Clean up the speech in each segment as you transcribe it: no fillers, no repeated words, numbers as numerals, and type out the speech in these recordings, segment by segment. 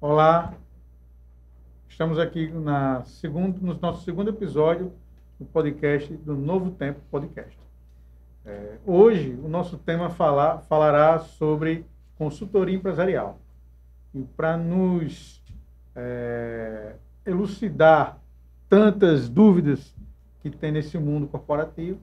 Olá, estamos aqui no nosso segundo episódio do podcast do Novo Tempo Podcast. Hoje, o nosso tema falará sobre consultoria empresarial. E para nos elucidar tantas dúvidas que tem nesse mundo corporativo,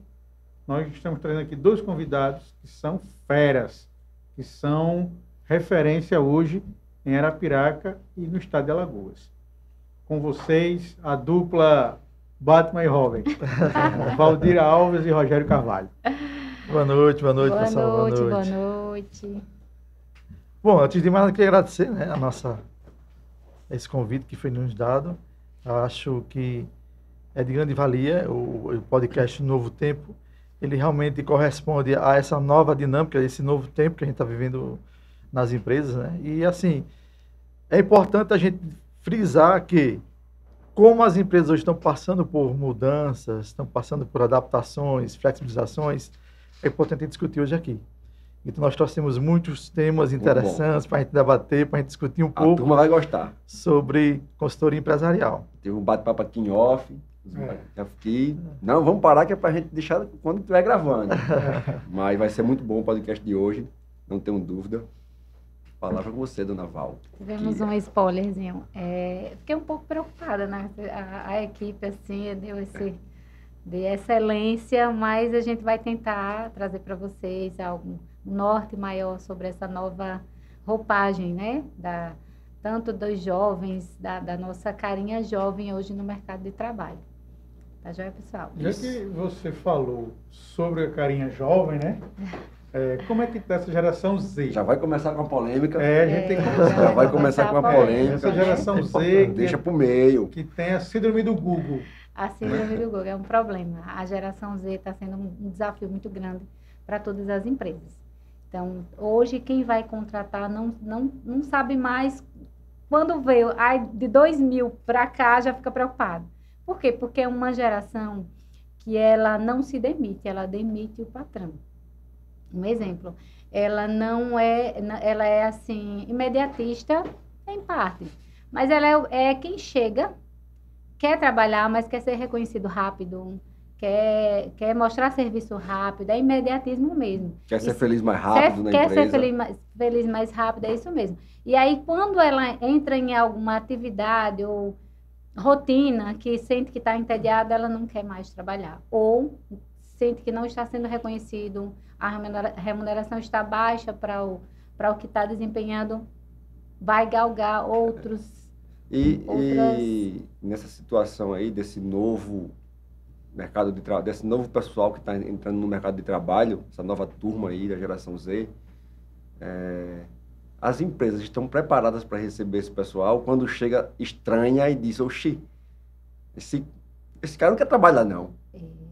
nós estamos trazendo aqui dois convidados que são feras, que são referência hoje em Arapiraca e no estado de Alagoas. Com vocês, a dupla Batman e Robin, Valdir Alves e Rogério Carvalho. Boa noite, pessoal. Boa noite. Bom, antes de mais, eu queria agradecer, esse convite que foi nos dado. Eu acho que é de grande valia o podcast Novo Tempo. Ele realmente corresponde a essa nova dinâmica, esse novo tempo que a gente está vivendo nas empresas, né? E assim, é importante a gente frisar que, como as empresas hoje estão passando por mudanças, estão passando por adaptações, flexibilizações, é importante a gente discutir hoje aqui. Então nós trouxemos muitos temas interessantes para a gente debater, para a gente discutir um pouco. A turma vai gostar. Sobre consultoria empresarial. Teve um bate-papo aqui em off. Aqui. Não, vamos parar que é para a gente deixar quando estiver gravando. Mas vai ser muito bom o podcast de hoje, não tenho dúvida. Palavra com você, dona Val. Tivemos um spoilerzinho. Fiquei um pouco preocupada, né? A equipe, assim, de excelência, mas a gente vai tentar trazer para vocês algo norte maior sobre essa nova roupagem, né? Tanto dos jovens, da nossa carinha jovem hoje no mercado de trabalho. Tá joia, pessoal? Já que você falou sobre a carinha jovem, né? Como é que está essa geração Z? Já vai começar com a polêmica. A gente tem que começar. Já vai começar com a polêmica. Essa geração Z deixa para o meio. Que tem a síndrome do Google. A síndrome do Google é um problema. A geração Z está sendo um desafio muito grande para todas as empresas. Então, hoje, quem vai contratar não sabe mais. Quando veio de 2000 para cá, já fica preocupado. Por quê? Porque é uma geração que ela não se demite, ela demite o patrão. Um exemplo, ela é assim, imediatista em parte, mas ela é quem chega, quer trabalhar, mas quer ser reconhecido rápido, quer mostrar serviço rápido, é imediatismo mesmo. Quer ser feliz mais rápido na empresa. Quer ser feliz mais rápido, é isso mesmo. E aí, quando ela entra em alguma atividade ou rotina, que sente que está entediada, ela não quer mais trabalhar. Ou sente que não está sendo reconhecido, a remuneração está baixa para o que está desempenhando, vai galgar outras... E nessa situação aí, desse novo mercado de trabalho, desse novo pessoal que está entrando no mercado de trabalho, essa nova turma aí da geração Z, as empresas estão preparadas para receber esse pessoal quando chega estranha e diz, oxi, esse cara não quer trabalhar não.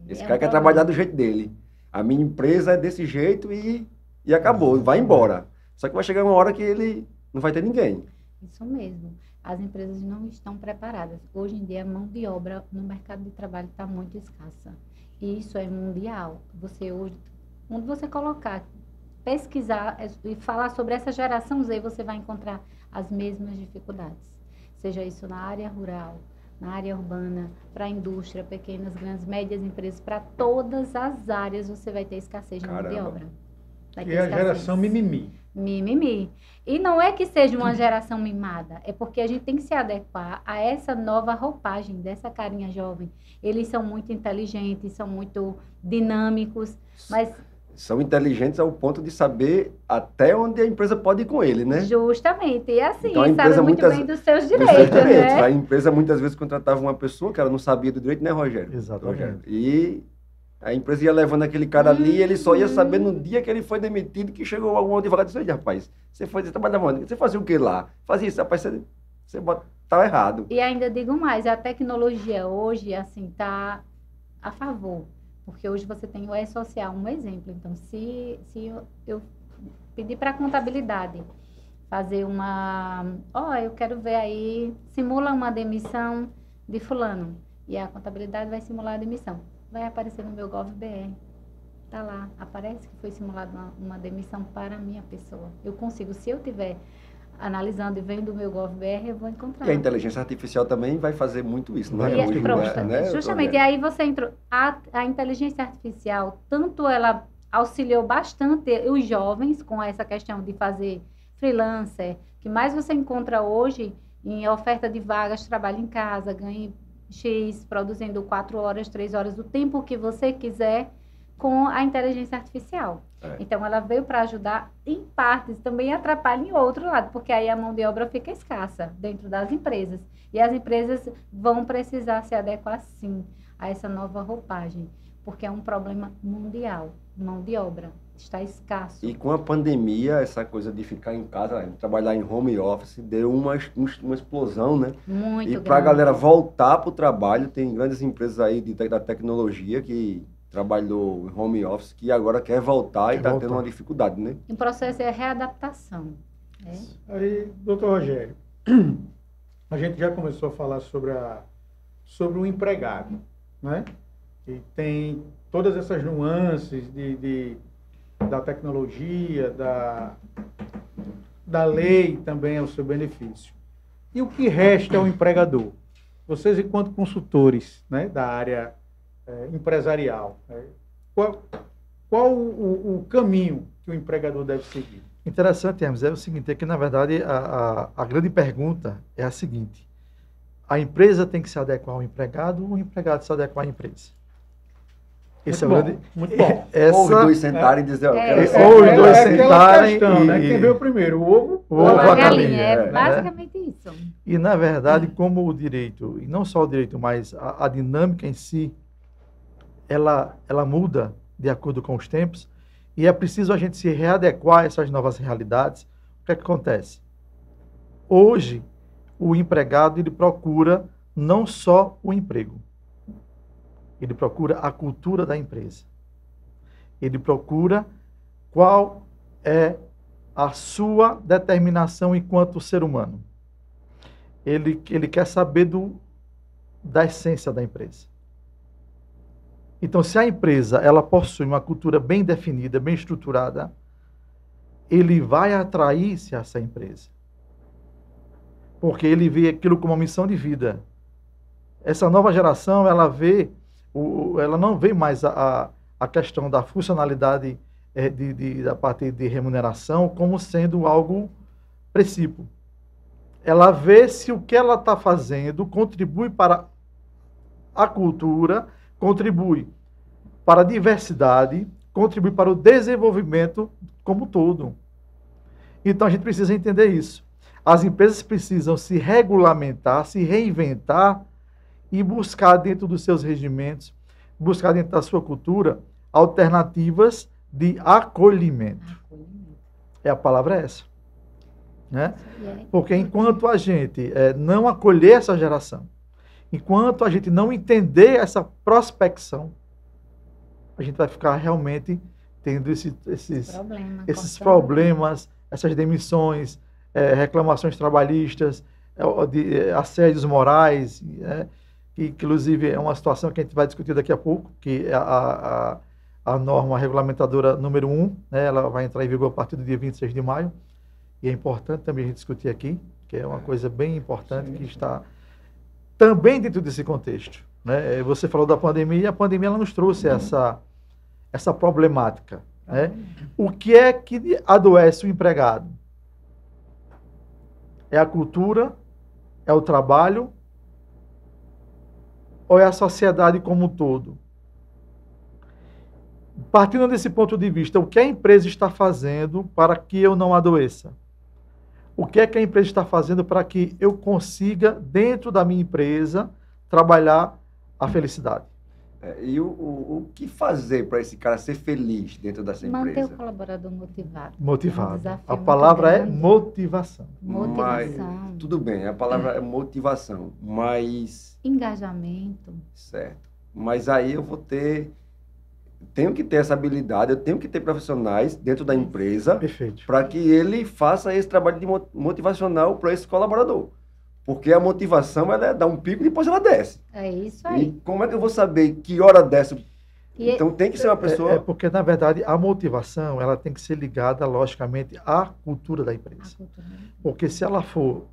Esse cara quer trabalhar do jeito dele. A minha empresa é desse jeito e acabou, vai embora. Só que vai chegar uma hora que ele não vai ter ninguém. Isso mesmo. As empresas não estão preparadas. Hoje em dia, a mão de obra no mercado de trabalho está muito escassa. E isso é mundial. Quando você colocar, pesquisar e falar sobre essa geração Z, você vai encontrar as mesmas dificuldades. Seja isso na área rural, na área urbana, para a indústria, pequenas, grandes, médias empresas, para todas as áreas você vai ter escassez de mão de obra. E a geração mimimi. Mimimi. E não é que seja uma geração mimada, é porque a gente tem que se adequar a essa nova roupagem dessa carinha jovem. Eles são muito inteligentes, são muito dinâmicos, mas... São inteligentes ao ponto de saber até onde a empresa pode ir com ele, né? Justamente. E assim, então, sabe muito bem dos seus direitos, né? A empresa muitas vezes contratava uma pessoa que ela não sabia do direito, né, Rogério? Exatamente. Rogério. E a empresa ia levando aquele cara ali e ele só ia saber no dia que ele foi demitido, que chegou algum advogado e disse, rapaz, você trabalhava onde? Você fazia o que lá? Fazia isso, rapaz, você estava errado. E ainda digo mais, a tecnologia hoje, assim, está a favor. Porque hoje você tem o e-social, um exemplo. Então, se eu pedir para a contabilidade fazer eu quero ver aí, simula uma demissão de fulano. E a contabilidade vai simular a demissão. Vai aparecer no meu GovBR. Tá lá, aparece que foi simulada uma demissão para a minha pessoa. Eu consigo, se eu tiver analisando e vendo o meu GovBR, eu vou encontrar. E a inteligência artificial também vai fazer muito isso, não Vai, é? E, pronto, Né? justamente, e aí você entrou, a inteligência artificial, tanto ela auxiliou bastante os jovens com essa questão de fazer freelancer, que mais você encontra hoje em oferta de vagas, trabalho em casa, ganhe X, produzindo 4 horas, 3 horas, o tempo que você quiser com a inteligência artificial. Então, ela veio para ajudar em partes, também atrapalha em outro lado, porque aí a mão de obra fica escassa dentro das empresas. E as empresas vão precisar se adequar, sim, a essa nova roupagem, porque é um problema mundial, mão de obra. Está escasso. E com a pandemia, essa coisa de ficar em casa, trabalhar em home office, deu uma explosão, né? Muito E grande. para a galera voltar para o trabalho, tem grandes empresas aí da tecnologia que trabalhou em home office, que agora quer voltar e está tendo uma dificuldade, né? O processo é readaptação. Né? Aí, doutor Rogério, a gente já começou a falar sobre o empregado, né? E tem todas essas nuances da tecnologia, da lei também ao seu benefício. E o que resta ao empregador? Vocês, enquanto consultores, né, da área empresarial, qual o caminho que o empregador deve seguir? Interessante, Hermes, é o seguinte, é que na verdade a grande pergunta é a seguinte: a empresa tem que se adequar ao empregado ou o empregado se adequar à empresa? Esse Muito é o bom, grande... muito bom. Ou os dois sentarem e dizer, eu quero ser. Ou os dois aquela sentarem questão, né? e- Quem veio primeiro, o ovo O ou ovo a ou a galinha? galinha, É né? basicamente isso. E, na verdade, como o direito, e não só o direito, mas a dinâmica em si, ela muda de acordo com os tempos, e é preciso a gente se readequar a essas novas realidades. O que é que acontece? Hoje, o empregado, ele procura não só o emprego, ele procura a cultura da empresa. Ele procura qual é a sua determinação enquanto ser humano. Ele quer saber da essência da empresa. Então, se a empresa ela possui uma cultura bem definida, bem estruturada, ele vai atrair-se a essa empresa. Porque ele vê aquilo como uma missão de vida. Essa nova geração, ela não vê mais a questão da funcionalidade da parte de remuneração como sendo algo precípio. Ela vê se o que ela está fazendo contribui para a cultura, contribui para a diversidade, contribui para o desenvolvimento como um todo. Então a gente precisa entender isso. As empresas precisam se regulamentar, se reinventar e buscar dentro dos seus regimentos, buscar dentro da sua cultura alternativas de acolhimento. A palavra é essa. Né? Porque enquanto a gente não acolher essa geração, enquanto a gente não entender essa prospecção, a gente vai ficar realmente tendo esses problemas, essas demissões, reclamações trabalhistas, assédios morais, que inclusive é uma situação que a gente vai discutir daqui a pouco, que é a norma regulamentadora número 1, né, ela vai entrar em vigor a partir do dia 26 de maio, e é importante também a gente discutir aqui, que é uma coisa bem importante. Sim. Que está também dentro desse contexto. Né? Você falou da pandemia, e a pandemia ela nos trouxe essa problemática. Né? O que é que adoece o empregado? É a cultura? É o trabalho? Ou é a sociedade como um todo? Partindo desse ponto de vista, o que a empresa está fazendo para que eu não adoeça? O que é que a empresa está fazendo para que eu consiga, dentro da minha empresa, trabalhar a felicidade? E o que fazer para esse cara ser feliz dentro dessa empresa? Manter o colaborador motivado. Motivado. É A palavra é motivação. Motivação. Mas, tudo bem, a palavra é motivação, mas... Engajamento. Certo. Mas aí eu tenho que ter essa habilidade, eu tenho que ter profissionais dentro da empresa para que ele faça esse trabalho de motivacional para esse colaborador. Porque a motivação, ela dá um pico e depois ela desce. É isso aí. E como é que eu vou saber que hora desce Então tem que ser uma pessoa... É porque, na verdade, a motivação ela tem que ser ligada, logicamente, à cultura da empresa. Porque se ela for,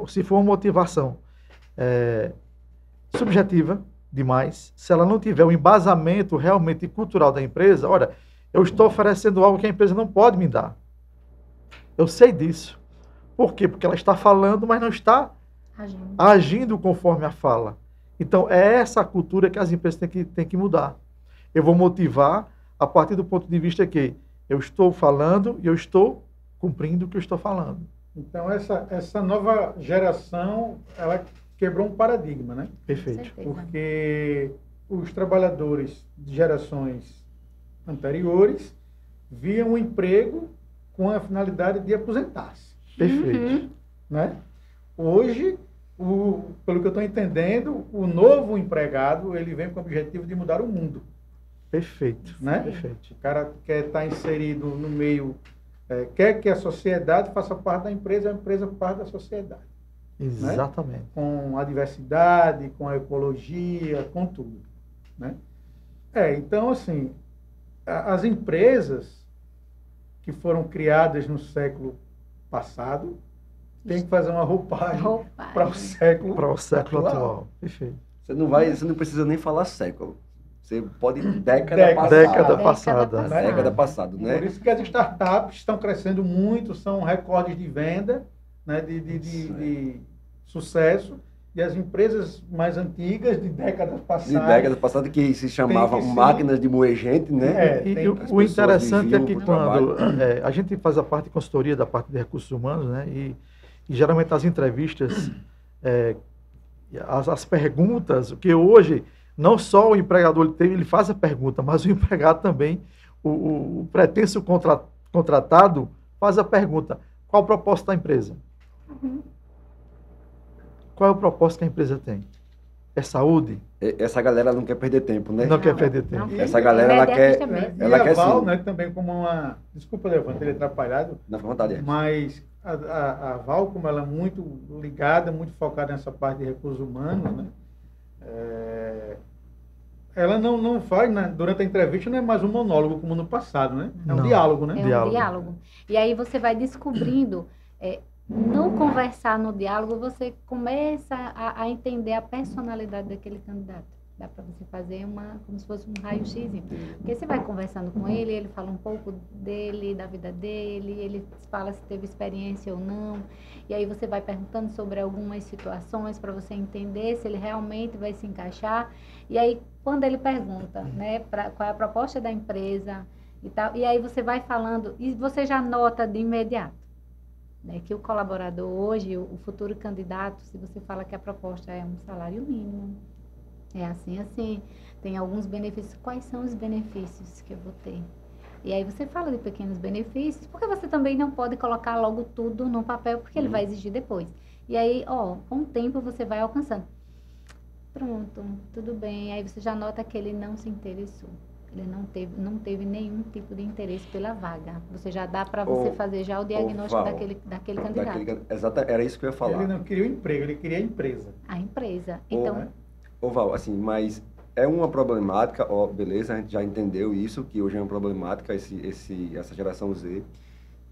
se for uma motivação subjetiva demais, se ela não tiver um embasamento realmente cultural da empresa, olha, eu estou oferecendo algo que a empresa não pode me dar. Eu sei disso. Por quê? Porque ela está falando, mas não está agindo conforme a fala. Então, é essa a cultura que as empresas têm que mudar. Eu vou motivar a partir do ponto de vista que eu estou falando e eu estou cumprindo o que eu estou falando. Então, essa nova geração, ela quebrou um paradigma, né? Perfeito. Porque os trabalhadores de gerações anteriores viam o emprego com a finalidade de aposentar-se. Perfeito. Né? Hoje, pelo que eu estou entendendo, o novo empregado, ele vem com o objetivo de mudar o mundo. Perfeito. Né? Perfeito. O cara quer estar inserido no meio, quer que a sociedade faça parte da empresa, a empresa parte da sociedade. Exatamente. Né? Com a diversidade, com a ecologia, com tudo. Né? Então, assim, as empresas que foram criadas no século passado têm que fazer uma roupagem. Para o século atual. Perfeito. Você não precisa nem falar século. Você pode década passada. Década passada, né? Por isso que as startups estão crescendo muito, são recordes de venda, né, de sucesso, e as empresas mais antigas, de décadas passadas... que se chamavam máquinas de moer gente, né? O interessante é que quando a gente faz a parte de consultoria da parte de recursos humanos, né, e geralmente as entrevistas, as perguntas, que hoje não só o empregador ele faz a pergunta, mas o empregado também, o pretenso contratado faz a pergunta: qual o propósito da empresa? Qual é o propósito que a empresa tem? É saúde? Essa galera não quer perder tempo, né? Não quer perder tempo. Essa galera, ela quer... Ela quer Val, né, também como uma... Desculpa, Levante, ele é atrapalhado. Não, fica à vontade. Mas a Val, como ela é muito ligada, muito focada nessa parte de recursos humanos, né? Ela não faz, né, durante a entrevista, não é mais um monólogo como no passado, né? É um diálogo, né? É um diálogo. E aí você vai descobrindo... no conversar no diálogo, você começa a entender a personalidade daquele candidato. Dá para você fazer como se fosse um raio-x. Porque você vai conversando com ele, ele fala um pouco dele, da vida dele, ele fala se teve experiência ou não. E aí você vai perguntando sobre algumas situações para você entender se ele realmente vai se encaixar. E aí, quando ele pergunta, né, qual é a proposta da empresa e tal, e aí você vai falando, e você já nota de imediato. Que o colaborador hoje, o futuro candidato, se você fala que a proposta é um salário mínimo, é assim, tem alguns benefícios, quais são os benefícios que eu vou ter? E aí você fala de pequenos benefícios, porque você também não pode colocar logo tudo no papel, porque ele vai exigir depois. E aí, com o tempo você vai alcançando. Pronto, tudo bem, aí você já nota que ele não se interessou. Ele não teve nenhum tipo de interesse pela vaga. Você já dá para você fazer já o diagnóstico daquele candidato. Exato, era isso que eu ia falar. Ele não queria o emprego, ele queria a empresa. A empresa. Então... Val, assim, mas é uma problemática, beleza, a gente já entendeu isso, que hoje é uma problemática essa geração Z,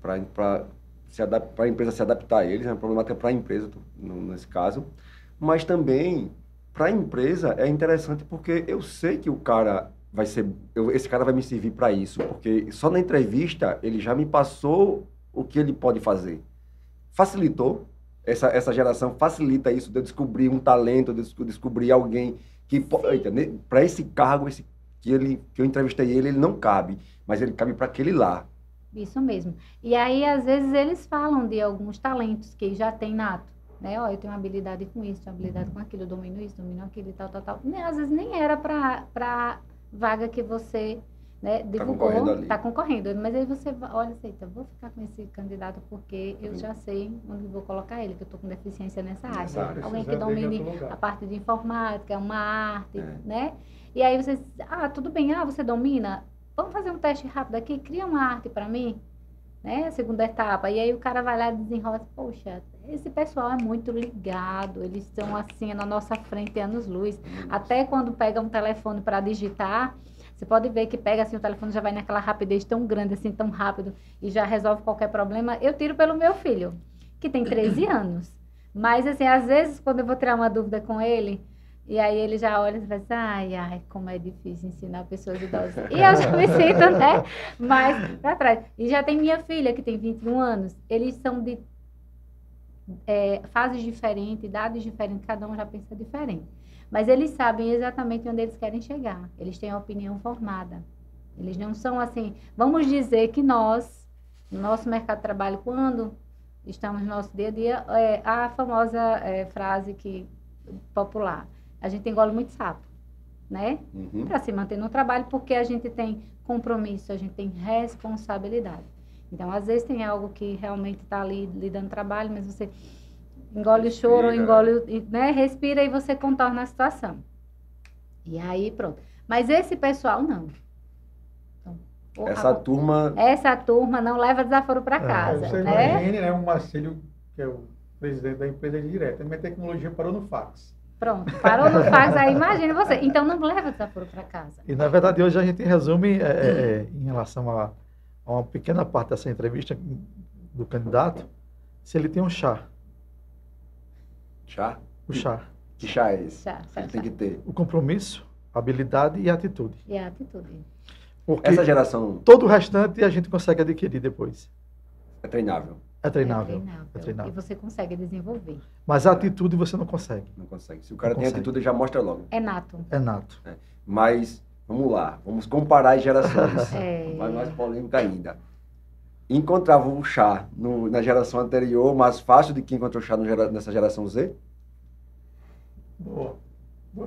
para a empresa se adaptar a eles, é uma problemática para a empresa, nesse caso, mas também para a empresa é interessante porque eu sei que o cara... esse cara vai me servir para isso, porque só na entrevista ele já me passou o que ele pode fazer. Facilitou, essa geração facilita isso, de eu descobrir um talento, de eu descobrir alguém que... Para esse cargo, que eu entrevistei ele não cabe, mas ele cabe para aquele lá. Isso mesmo. E aí, às vezes, eles falam de alguns talentos que já tem nato. Né? Eu tenho uma habilidade com isso, uma habilidade com aquilo, eu domino isso, domino aquilo e tal. Às vezes nem era para vaga que você, né, divulgou, está concorrendo. Mas aí você olha e aceita, vou ficar com esse candidato porque eu já sei onde vou colocar ele, que eu estou com deficiência nessa área. Alguém que domine a parte de informática, uma arte, né? E aí você diz, tudo bem, você domina? Vamos fazer um teste rápido aqui, cria uma arte para mim, né? A segunda etapa. E aí o cara vai lá e desenrola, poxa, Esse pessoal é muito ligado, eles estão assim na nossa frente anos-luz. Até quando pega um telefone para digitar, você pode ver que pega assim, o telefone já vai naquela rapidez tão grande, assim, tão rápido, e já resolve qualquer problema. Eu tiro pelo meu filho, que tem 13 anos. Mas, assim, às vezes, quando eu vou tirar uma dúvida com ele, e aí ele já olha e fala assim, ai, como é difícil ensinar pessoas idosas. E eu já me sinto, né, mais para trás. E já tem minha filha, que tem 21 anos, eles são de fases diferentes, idades diferentes, cada um já pensa diferente. Mas eles sabem exatamente onde eles querem chegar. Eles têm a opinião formada. Eles não são assim... Vamos dizer que nós, no nosso mercado de trabalho, quando estamos no nosso dia a dia, a famosa frase popular, a gente engole muito sapo, né? Para se manter no trabalho, porque a gente tem compromisso, a gente tem responsabilidade. Então, às vezes tem algo que realmente está ali lhe dando trabalho, mas você engole o choro, né? Respira e você contorna a situação. E aí, pronto. Mas esse pessoal, não. Então, essa turma não leva desaforo para casa. Você né? imagine, né, o Marcílio, que é o presidente da empresa direto, a minha tecnologia parou no fax. Pronto, parou no fax, aí imagine você. Então, não leva desaforo para casa. E, na verdade, hoje a gente resume em relação a uma pequena parte dessa entrevista do candidato, se ele tem um chá. Chá? O chá. Que chá é esse? Chá. Tem que ter. O compromisso, a habilidade e a atitude. E a atitude. Porque essa geração... todo o restante a gente consegue adquirir depois. É treinável. É treinável. É treinável. E você consegue desenvolver. Mas a atitude você não consegue. Não consegue. Se o cara tem atitude, ele já mostra logo. É nato. É nato. Mas, vamos lá. Vamos comparar as gerações. Vai mais polêmica ainda. Encontrava o chá na geração anterior mais fácil do que encontrou o chá nessa geração Z? Boa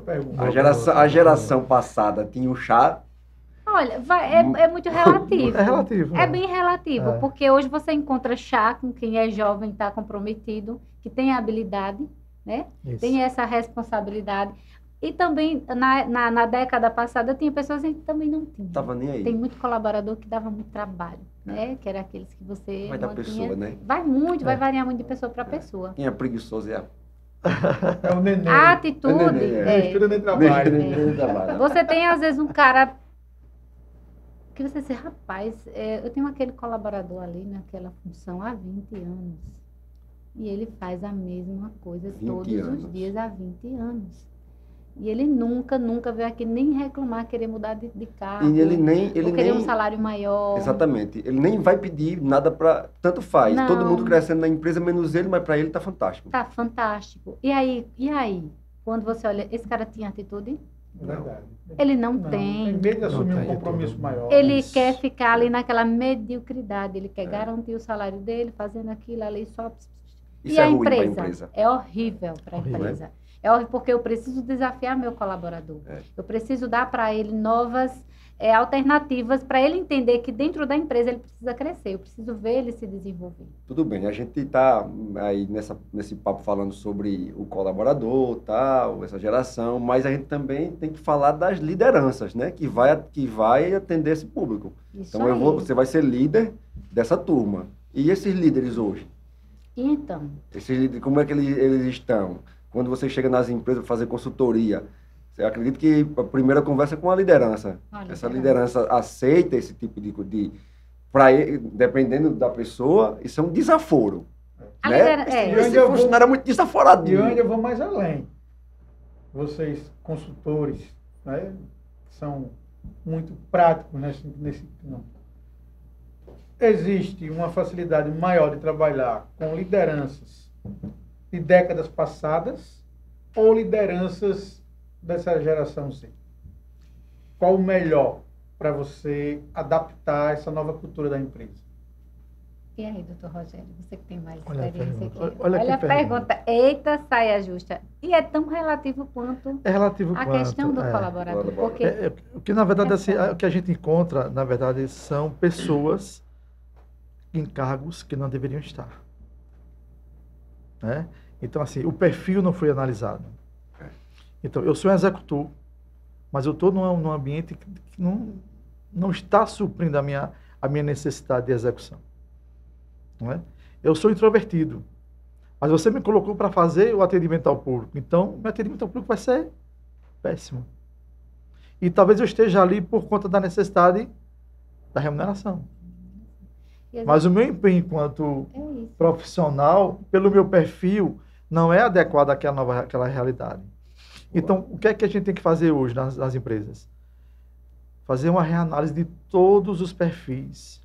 pergunta. A geração passada tinha o chá. Olha, é muito relativo. É relativo. É bem relativo, porque hoje você encontra chá com quem é jovem, está comprometido, que tem habilidade, né? Isso. Tem essa responsabilidade. E também, na década passada, tinha pessoas que também não tinham. Tava nem aí. Tem muito colaborador que dava muito trabalho, né? Que era aqueles que você Vai da pessoa, né? Vai variar muito de pessoa para pessoa. Quem é preguiçoso é o neném. A atitude... Estuda nem trabalho. Você tem, às vezes, um cara... que você diz, rapaz, eu tenho aquele colaborador ali naquela função há 20 anos. E ele faz a mesma coisa todos os dias há 20 anos. E ele nunca veio aqui nem reclamar, querer mudar de cargo. E ele querer um salário maior. Exatamente. Ele nem vai pedir nada para... Tanto faz. Não. Todo mundo crescendo na empresa, menos ele, mas para ele tá fantástico. Tá fantástico. E aí? Quando você olha, esse cara tinha atitude? Verdade. Ele não Tem tem. medo de assumir um compromisso maior. Ele quer ficar ali naquela mediocridade. Ele quer garantir o salário dele, fazendo aquilo ali só... Isso e é a ruim pra empresa? É horrível para a empresa. É horrível porque eu preciso desafiar meu colaborador. Eu preciso dar para ele novas alternativas para ele entender que dentro da empresa ele precisa crescer. Eu preciso ver ele se desenvolver. Tudo bem, a gente está aí nesse papo falando sobre o colaborador, tal, essa geração, mas a gente também tem que falar das lideranças, né? Que vai atender esse público. Isso então aí. você vai ser líder dessa turma. E esses líderes hoje? E então? Esses líderes, como é que eles estão? Quando você chega nas empresas para fazer consultoria, eu acredito que a primeira conversa é com a liderança. Essa liderança aceita esse tipo de dependendo da pessoa, isso é um desaforo. Esse funcionário é muito desaforado. E eu ainda vou mais além. Vocês, consultores, né, são muito práticos nesse campo. Existe uma facilidade maior de trabalhar com lideranças de décadas passadas ou lideranças dessa geração Z? Qual o melhor para você adaptar essa nova cultura da empresa? E aí, doutor Rogério, você que tem mais Olha experiência aqui. Olha a pergunta. Eita, saia justa. E é tão relativo quanto a questão do colaborador. Porque, na verdade, assim, o que a gente encontra, na verdade, são pessoas em cargos que não deveriam estar. Né? Então, assim, o perfil não foi analisado. Então, eu sou um executor, mas eu estou num ambiente que não está suprindo a minha necessidade de execução. Não é? Eu sou introvertido, Mas você me colocou para fazer o atendimento ao público. Então, meu atendimento ao público vai ser péssimo. E talvez eu esteja ali por conta da necessidade da remuneração. Mas o meu empenho enquanto profissional, pelo meu perfil, não é adequado àquela realidade. Então, o que é que a gente tem que fazer hoje nas empresas? Fazer uma reanálise de todos os perfis.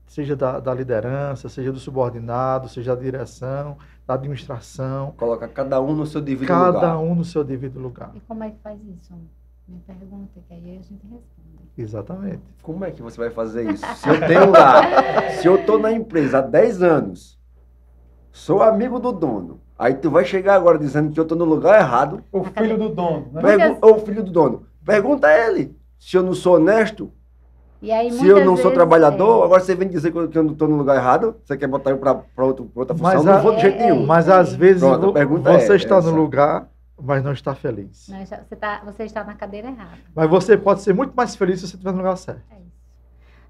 Seja da liderança, seja do subordinado, seja da direção, da administração. Coloca cada um no seu devido lugar. Cada um no seu devido lugar. E como é que faz isso? Me pergunta, que aí a gente responde. Exatamente. Como é que você vai fazer isso? Se eu tenho lá, se eu estou na empresa há 10 anos, sou amigo do dono, aí tu vai chegar agora dizendo que eu estou no lugar errado. O filho do dono, né? Ou o filho do dono. Pergunta a ele. Se eu não sou honesto, E aí, se eu não muitas sou vezes, trabalhador, agora você vem dizer que eu não estou no lugar errado, você quer botar eu para outra função, não vou de jeito nenhum. Mas às vezes Pronto, a pergunta você é está essa. no lugar, mas não está feliz. Você está na cadeira errada. Mas você pode ser muito mais feliz se você estiver no lugar certo. É isso.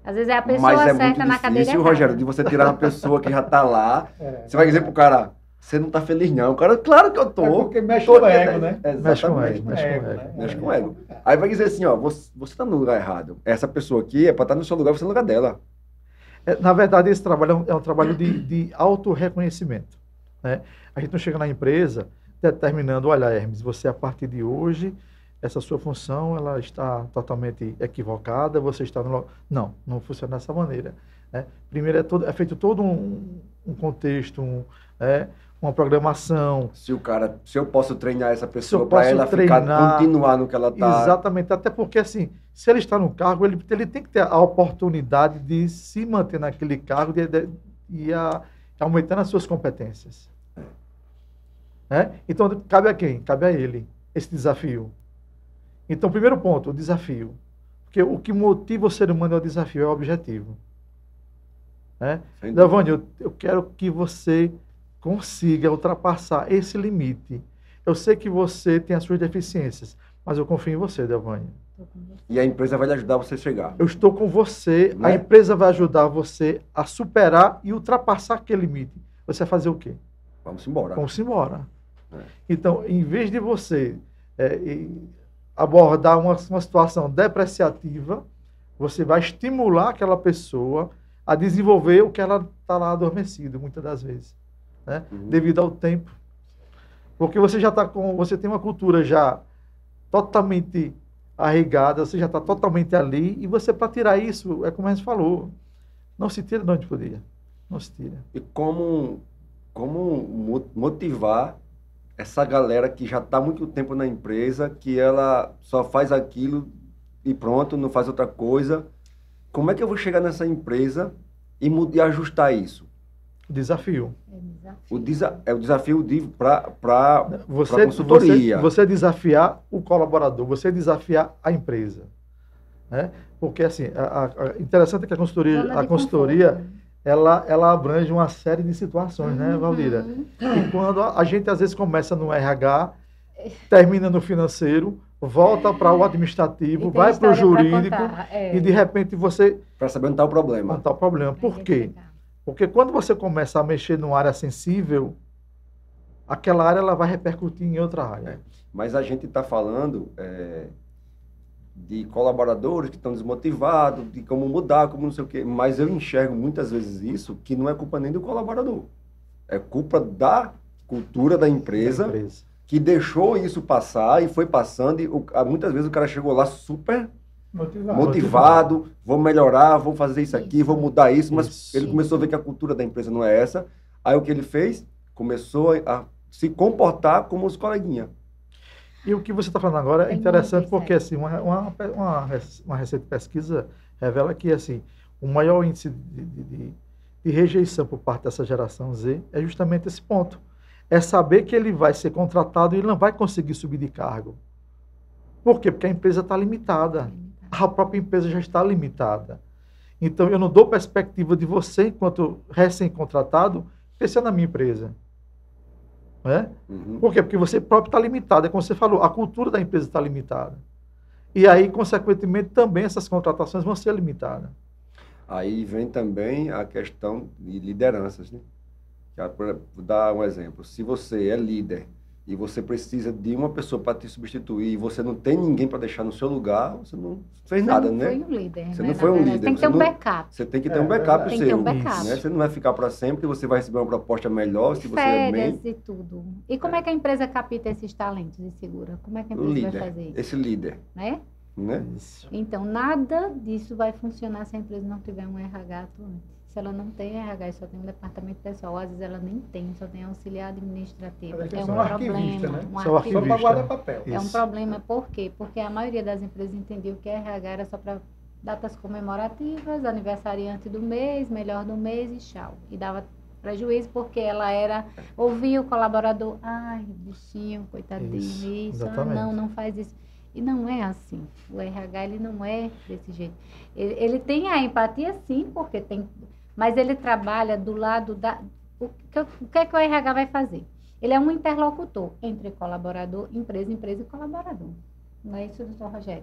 Às vezes é a pessoa Mas é muito certa na cadeira difícil, errada. Rogério, de você tirar uma pessoa que já está lá, você vai dizer pro cara, você não está feliz não. O cara, claro que eu tô. É porque mexe Tô com o aqui, ego, né? Mexe com o Exatamente. ego, mexe com o ego. né? Mexe com o ego. Aí vai dizer assim, ó, você está no lugar errado. Essa pessoa aqui é para estar no seu lugar, você no lugar dela. Na verdade, esse trabalho é um trabalho de autorreconhecimento, né? A gente não chega na empresa determinando, olha, Hermes, você a partir de hoje, essa sua função ela está totalmente equivocada, você está no... Não funciona dessa maneira, né? Primeiro é feito todo um contexto, uma programação. Se eu posso treinar essa pessoa para ela continuar no que ela está. Exatamente, até porque assim, se ele está no cargo, ele tem que ter a oportunidade de se manter naquele cargo e aumentando as suas competências. Então, cabe a quem? Cabe a ele esse desafio. Então, primeiro ponto, o desafio. Porque o que motiva o ser humano é o desafio, é o objetivo. Delvânio, eu quero que você consiga ultrapassar esse limite. Eu sei que você tem as suas deficiências, mas eu confio em você, Delvânio. E a empresa vai lhe ajudar você a chegar. Eu estou com você, Né? A empresa vai ajudar você a superar e ultrapassar aquele limite. Você vai fazer o quê? Vamos embora. Vamos embora. Então, em vez de você abordar uma situação depreciativa, você vai estimular aquela pessoa a desenvolver o que ela está lá adormecido, muitas das vezes, devido ao tempo. Porque você já está você tem uma cultura já totalmente arraigada, você já está totalmente ali, e você, para tirar isso, é como a gente falou, não se tira de onde podia. Não se tira. E como motivar essa galera que já está há muito tempo na empresa, que ela só faz aquilo e pronto, não faz outra coisa. Como é que eu vou chegar nessa empresa e ajustar isso? Desafio. O desafio para consultoria. Você desafiar o colaborador, você desafiar a empresa. Porque, assim, interessante é que a consultoria ela abrange uma série de situações, né, Valdira? E quando a gente, às vezes, começa no RH, termina no financeiro, volta para o administrativo, vai para o jurídico, e, de repente, você... Para saber onde está o problema. Onde está o problema. Por quê? Porque quando você começa a mexer numa área sensível, aquela área ela vai repercutir em outra área. Mas a gente está falando de colaboradores que estão desmotivados, de como mudar, como não sei o quê. Mas eu enxergo muitas vezes isso, que não é culpa nem do colaborador. É culpa da cultura da empresa, que deixou isso passar e foi passando. E muitas vezes o cara chegou lá super motivado, vou melhorar, vou fazer isso aqui, vou mudar isso, mas ele começou a ver que a cultura da empresa não é essa. Aí o que ele fez? Começou a se comportar como os coleguinhas. E o que você está falando agora é interessante porque assim, uma recente pesquisa revela que assim, o maior índice de rejeição por parte dessa geração Z é justamente esse ponto. É saber que ele vai ser contratado e ele não vai conseguir subir de cargo. Por quê? Porque a empresa está limitada. A própria empresa já está limitada. Então, eu não dou perspectiva de você, enquanto recém-contratado, crescer na minha empresa. Por quê? Porque você próprio está limitado. É como você falou, a cultura da empresa está limitada. E aí, consequentemente, também essas contratações vão ser limitadas. Aí vem também a questão de lideranças, né? Vou dar um exemplo. Se você é líder e você precisa de uma pessoa para te substituir e você não tem ninguém para deixar no seu lugar, você não fez nada, né? Você não foi um líder, Você né? não foi um líder. Tem que ter um backup. Você tem que ter um backup Tem seu. que ter um backup. Né? Você não vai ficar para sempre, você vai receber uma proposta melhor se você é Férias bem... e tudo. E como é que a empresa capta esses talentos e segura? Como é que a O empresa líder, vai fazer isso? esse líder, Né? né? Isso. Então, nada disso vai funcionar se a empresa não tiver um RH atuante. Se ela não tem RH e só tem um departamento pessoal, às vezes ela nem tem, só tem auxiliar administrativo. Ela tem É só um um arquivista, problema. né? Um Só Só arquivista. para guardar papel. É um Isso. problema, por quê? Porque a maioria das empresas entendeu que RH era só para datas comemorativas, aniversariante do mês, melhor do mês e tchau. E dava prejuízo porque ela era, ouvia o colaborador, ai, bichinho, coitadinho, isso, exatamente. não faz isso. E não é assim. O RH, ele não é desse jeito. Ele tem a empatia, sim, porque tem... Mas ele trabalha do lado da... O que é que o RH vai fazer? Ele é um interlocutor entre colaborador, empresa e colaborador. Não é isso, doutor Rogério?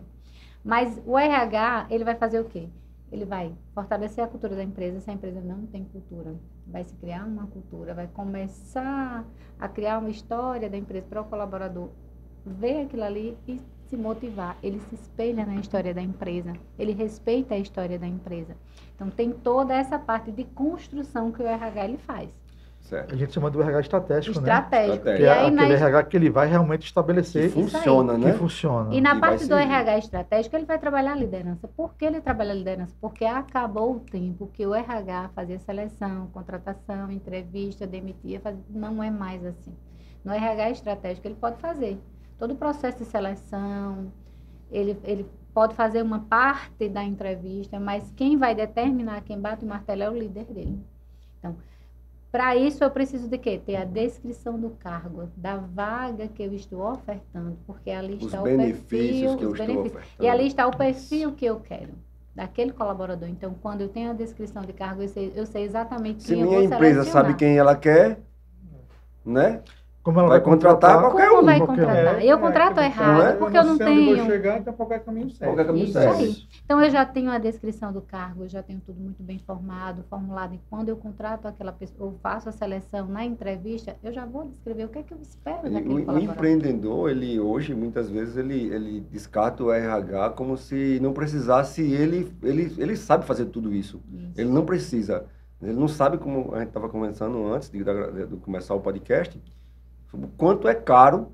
Mas o RH, ele vai fazer o quê? Ele vai fortalecer a cultura da empresa. Se a empresa não tem cultura, vai se criar uma cultura, vai começar a criar uma história da empresa para o colaborador ver aquilo ali e se motivar. Ele se espelha na história da empresa, ele respeita a história da empresa. Então, tem toda essa parte de construção que o RH ele faz. Certo. A gente chama do RH estratégico, Estratégico. né? Estratégico. Que E é aí, aquele RH que ele vai realmente estabelecer Que funciona, que né? funciona. E na E vai parte do seguir. RH estratégico, ele vai trabalhar a liderança. Por que ele trabalha a liderança? Porque acabou o tempo que o RH fazia seleção, contratação, entrevista, demitia, não é mais assim. No RH estratégico, ele pode fazer todo o processo de seleção, ele pode fazer uma parte da entrevista, mas quem vai determinar, quem bate o martelo é o líder dele. Então, para isso eu preciso de quê? Ter a descrição do cargo, da vaga que eu estou ofertando, porque ali Os está o benefícios perfil, que eu os estou benefícios. ofertando. E ali está o perfil que eu quero, daquele colaborador. Então, quando eu tenho a descrição de cargo, eu sei exatamente Se quem eu minha vou empresa selecionar. sabe quem ela quer, né? Como ela Vai contratar qualquer Como um. vai qualquer um. contratar? Eu contrato que errado, não é? porque eu não sei onde vou tenho... chegar, então qualquer caminho serve. Qualquer caminho Isso serve. aí. Então, eu já tenho a descrição do cargo, eu já tenho tudo muito bem formulado. E quando eu contrato aquela pessoa, ou faço a seleção na entrevista, eu já vou descrever o que é que eu espero E daquele o colaborador. empreendedor, ele hoje, muitas vezes, ele descarta o RH como se não precisasse, ele sabe fazer tudo isso. Isso. Ele não precisa. Ele não sabe, como a gente estava conversando antes de começar o podcast, sobre o quanto é caro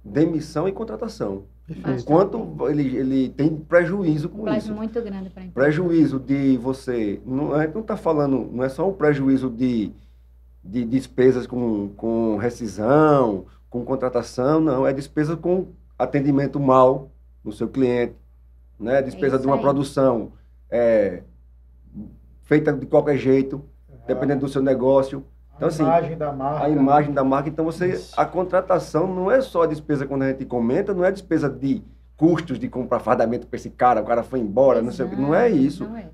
demissão e contratação. Perfeito. O quanto ele tem prejuízo com Mas isso. muito grande para a empresa. Prejuízo de você... a gente não está falando... Não é só um prejuízo de despesas com rescisão, com contratação, não. É despesa com atendimento mal no seu cliente, né? Despesa isso de uma aí. produção feita de qualquer jeito, dependendo do seu negócio. Então, assim, imagem da marca. a imagem da marca. Então, Isso. a contratação não é só a despesa quando a gente comenta, não é despesa de custos de comprar fardamento para esse cara, o cara foi embora, não sei o que. Não é isso. Não é.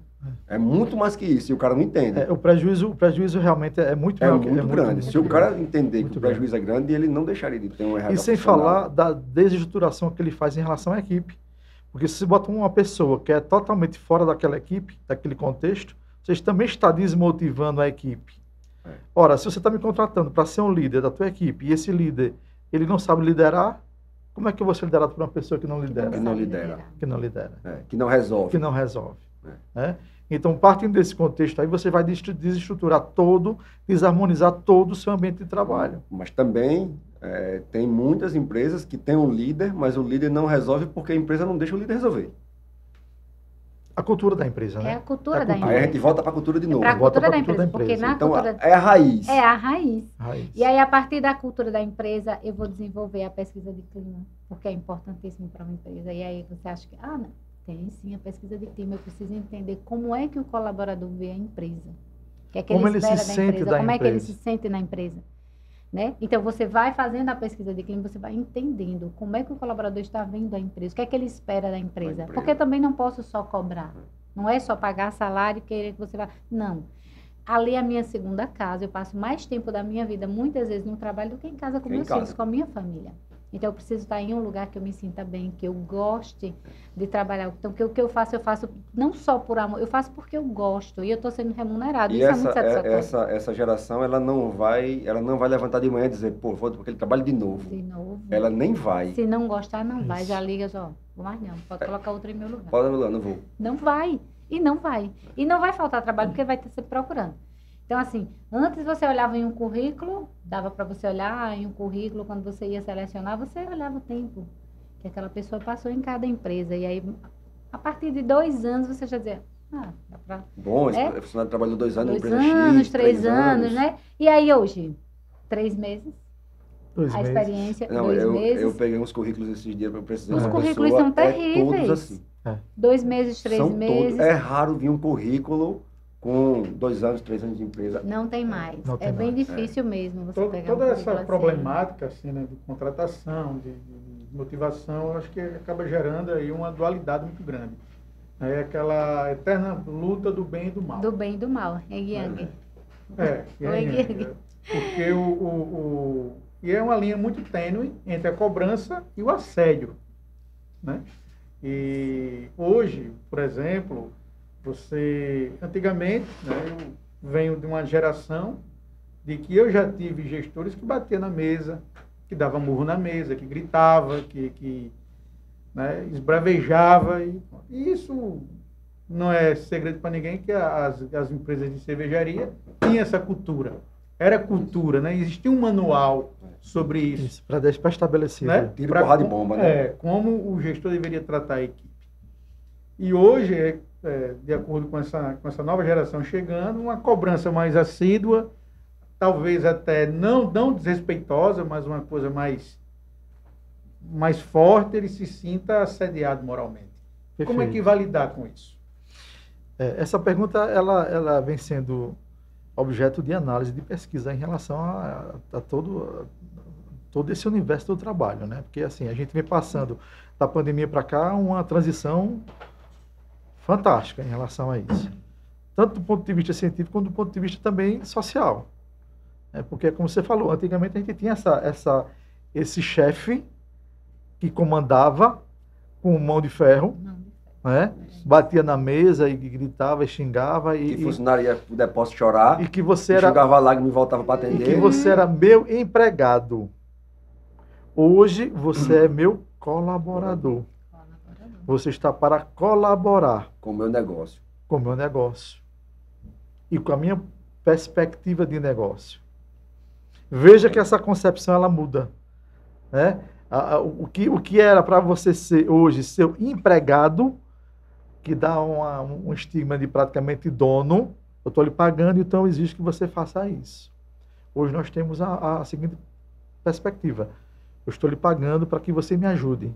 É muito mais que isso, e o cara não entende. O prejuízo realmente é muito É maior. muito grande. Se o cara entender Muito que o prejuízo é grande, ele não deixaria de ter um RH E sem profissional. falar da desestruturação que ele faz em relação à equipe. Porque se você bota uma pessoa que é totalmente fora daquela equipe, daquele contexto, você também está desmotivando a equipe. É. Ora, se você está me contratando para ser um líder da tua equipe, e esse líder, ele não sabe liderar, como é que eu vou ser liderado por uma pessoa que não lidera? Que não sabe lidera. liderar. Que não lidera. Que não resolve. Que não resolve. Né? Então, partindo desse contexto aí, você vai desestruturar todo, desarmonizar todo o seu ambiente de trabalho. Mas também tem muitas empresas que têm um líder, mas o líder não resolve porque a empresa não deixa o líder resolver. A cultura da empresa, É né? a cultura É a da cultura. Aí a empresa. gente volta para a cultura de novo. Para a Volta cultura pra da cultura empresa, da porque empresa. na Então, cultura... é a raiz. É a raiz. Raiz. E aí, a partir da cultura da empresa, eu vou desenvolver a pesquisa de clima, porque é importantíssimo para uma empresa. E aí você acha que, não, tem sim a pesquisa de clima, eu preciso entender como é que o colaborador vê a empresa. O que é que Como ele ele se espera da sente empresa, da como é que ele empresa. se sente na empresa. Né? Então, você vai fazendo a pesquisa de clima, você vai entendendo como é que o colaborador está vendo a empresa, o que é que ele espera da empresa. Porque também não posso só cobrar. Não é só pagar salário e querer que você vá. Não. Ali é a minha segunda casa. Eu passo mais tempo da minha vida, muitas vezes, no trabalho do que em casa com Que em meus casa. filhos, com a minha família. Então, eu preciso estar em um lugar que eu me sinta bem, que eu goste de trabalhar. Então, que o que eu faço não só por amor, eu faço porque eu gosto e eu estou sendo remunerado. E Isso é muito satisfatório. essa geração, ela não vai levantar de manhã e dizer, pô, vou para aquele trabalho de novo. De novo. Ela nem vai. Se não gostar, não vai. Isso. Já liga, ó, vou mais não. Pode colocar outro em meu lugar. Pode anular, não vou. Não vai. E não vai. E não vai faltar trabalho, porque vai estar sempre procurando. Então, assim, antes você olhava em um currículo, dava para você olhar em um currículo, quando você ia selecionar, você olhava o tempo que aquela pessoa passou em cada empresa. E aí, a partir de 2 anos, você já dizia, dá para... Bom, esse funcionário trabalhou 2 anos na 2 empresa anos, X, 3 anos, né? E aí, hoje, 3 meses, 2 a meses. experiência, Não, 2 eu meses. peguei uns currículos esses dias para precisar Os de uma currículos pessoa, são terríveis. todos assim. 2 meses, 3 São meses. todos. É raro vir um currículo com 2 anos, 3 anos de empresa. Não tem mais. Não tem É bem mais. difícil mesmo você pegar Toda um essa currículo assim. problemática assim, né, de contratação, de motivação, eu acho que acaba gerando aí uma dualidade muito grande. É aquela eterna luta do bem e do mal. Do bem e do mal. Yang Yang. Porque e é uma linha muito tênue entre a cobrança e o assédio, né? E hoje, por exemplo, antigamente, né, eu venho de uma geração de que eu já tive gestores que batiam na mesa, que dava murro na mesa, que gritava, que né, esbravejava. E isso não é segredo para ninguém que as empresas de cervejaria tinham essa cultura. Era cultura, né? Existia um manual sobre isso. Para estabelecer. Né? Tiro, porrada e bomba, né? Como o gestor deveria tratar a equipe. E hoje, de acordo com essa nova geração chegando, uma cobrança mais assídua, talvez até não desrespeitosa, mas uma coisa mais forte, ele se sinta assediado moralmente. Perfeito. Como é que vai lidar com isso? Essa pergunta ela vem sendo objeto de análise, de pesquisa em relação a todo esse universo do trabalho, né? Porque assim, a gente vem passando da pandemia para cá uma transição fantástica em relação a isso. Tanto do ponto de vista científico, quanto do ponto de vista também social. Porque, como você falou, antigamente a gente tinha esse chefe que comandava com mão de ferro, né? Batia na mesa e gritava e xingava. E funcionário ia pro depósito chorar. E que você era... Jogava lágrima e voltava para atender. E que você era meu empregado. Hoje você é meu colaborador. Você está para colaborar com o meu negócio. Com o meu negócio. E com a minha perspectiva de negócio. Veja que essa concepção ela muda. Né? O que era para você ser hoje seu empregado, que dá um estigma de praticamente dono, eu estou lhe pagando, então exige que você faça isso. Hoje nós temos a seguinte perspectiva. Eu estou lhe pagando para que você me ajude.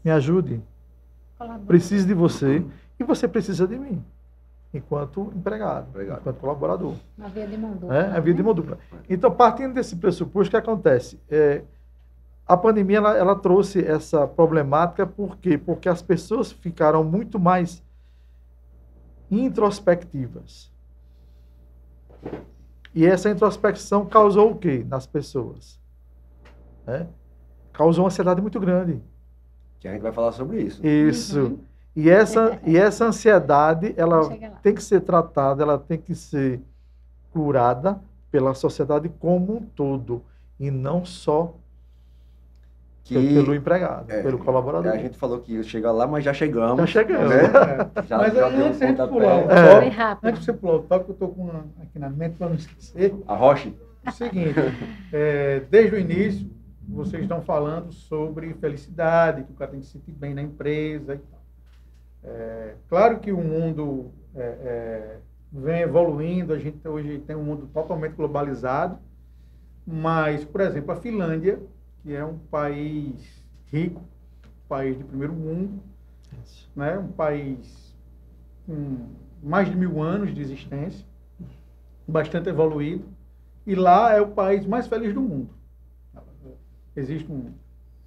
Me ajude. Preciso de você e você precisa de mim. Enquanto empregado. Enquanto colaborador. A via de mão dupla. A via de mão dupla. Então, partindo desse pressuposto, o que acontece? A pandemia ela trouxe essa problemática, por quê? Porque as pessoas ficaram muito mais introspectivas. E essa introspecção causou o quê nas pessoas? Causou uma ansiedade muito grande. Que a gente vai falar sobre isso. Isso. Uhum. E essa ansiedade, ela tem que ser tratada, ela tem que ser curada pela sociedade como um todo. E não só pelo empregado, pelo colaborador. A gente falou que ia chegar lá, mas já chegamos. Já chegamos. Né? Mas antes de você pular o tópico, eu estou aqui na mente para não esquecer. A Roche. O seguinte, desde o início, vocês estão falando sobre felicidade, que o cara tem que se sentir bem na empresa e tal. Claro que o mundo vem evoluindo, a gente hoje tem um mundo totalmente globalizado, mas, por exemplo, a Finlândia, que é um país rico, um país de primeiro mundo, né? Um país com mais de 1000 anos de existência, bastante evoluído, e lá é o país mais feliz do mundo. Existe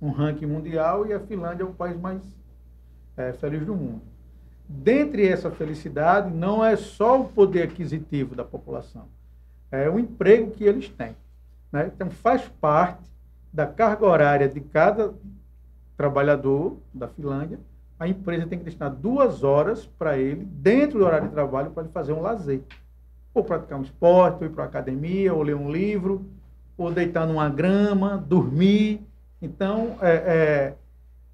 um ranking mundial e a Finlândia é o país mais feliz do mundo. Dentre essa felicidade, não é só o poder aquisitivo da população, é o emprego que eles têm. Né? Então, faz parte da carga horária de cada trabalhador da Finlândia, a empresa tem que destinar 2 horas para ele, dentro do horário de trabalho, para ele fazer um lazer. Ou praticar um esporte, ou ir para a academia, ou ler um livro, ou deitar numa grama, dormir. Então,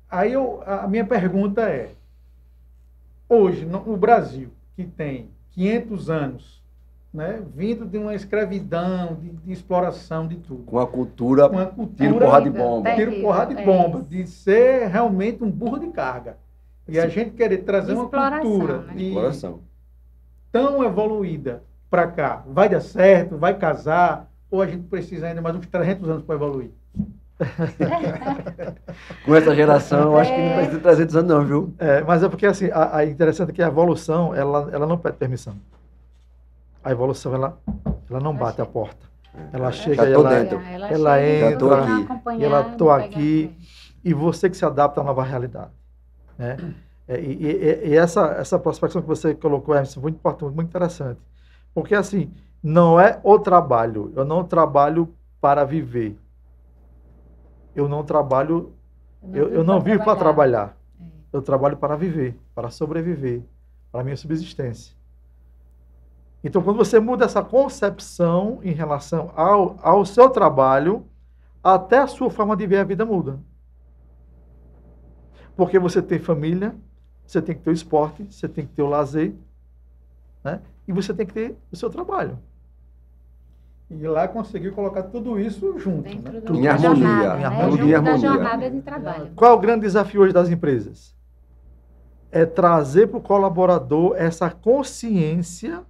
aí a minha pergunta é, hoje, no Brasil, que tem 500 anos, né, vindo de uma escravidão, de exploração, de tudo. Com a cultura, tiro, porrada de bomba. Tiro, porrada de bomba, de ser realmente um burro de carga. E a gente querer trazer uma cultura tão evoluída para cá, vai dar certo, vai casar, ou a gente precisa ainda mais uns 300 anos para evoluir? Com essa geração, eu acho que não precisa de 300 anos não, viu? Mas é porque, assim, a interessante é que a evolução, ela não pede permissão. A evolução, ela não bate a porta. Ela chega e ela entra, e ela estou aqui, e você que se adapta à nova realidade. Né? E essa prospecção que você colocou é muito importante, muito interessante. Porque, assim, não é o trabalho. Eu não trabalho para viver. Eu não trabalho... Eu não vivo para trabalhar. Eu trabalho para viver, para sobreviver, para a minha subsistência. Então, quando você muda essa concepção em relação ao seu trabalho, até a sua forma de ver a vida muda. Porque você tem família, você tem que ter o esporte, você tem que ter o lazer, né? E você tem que ter o seu trabalho. E lá conseguiu colocar tudo isso junto. Né? Em harmonia. Tudo em harmonia. Da jornada de trabalho. Qual é o grande desafio hoje das empresas? É trazer para o colaborador essa consciência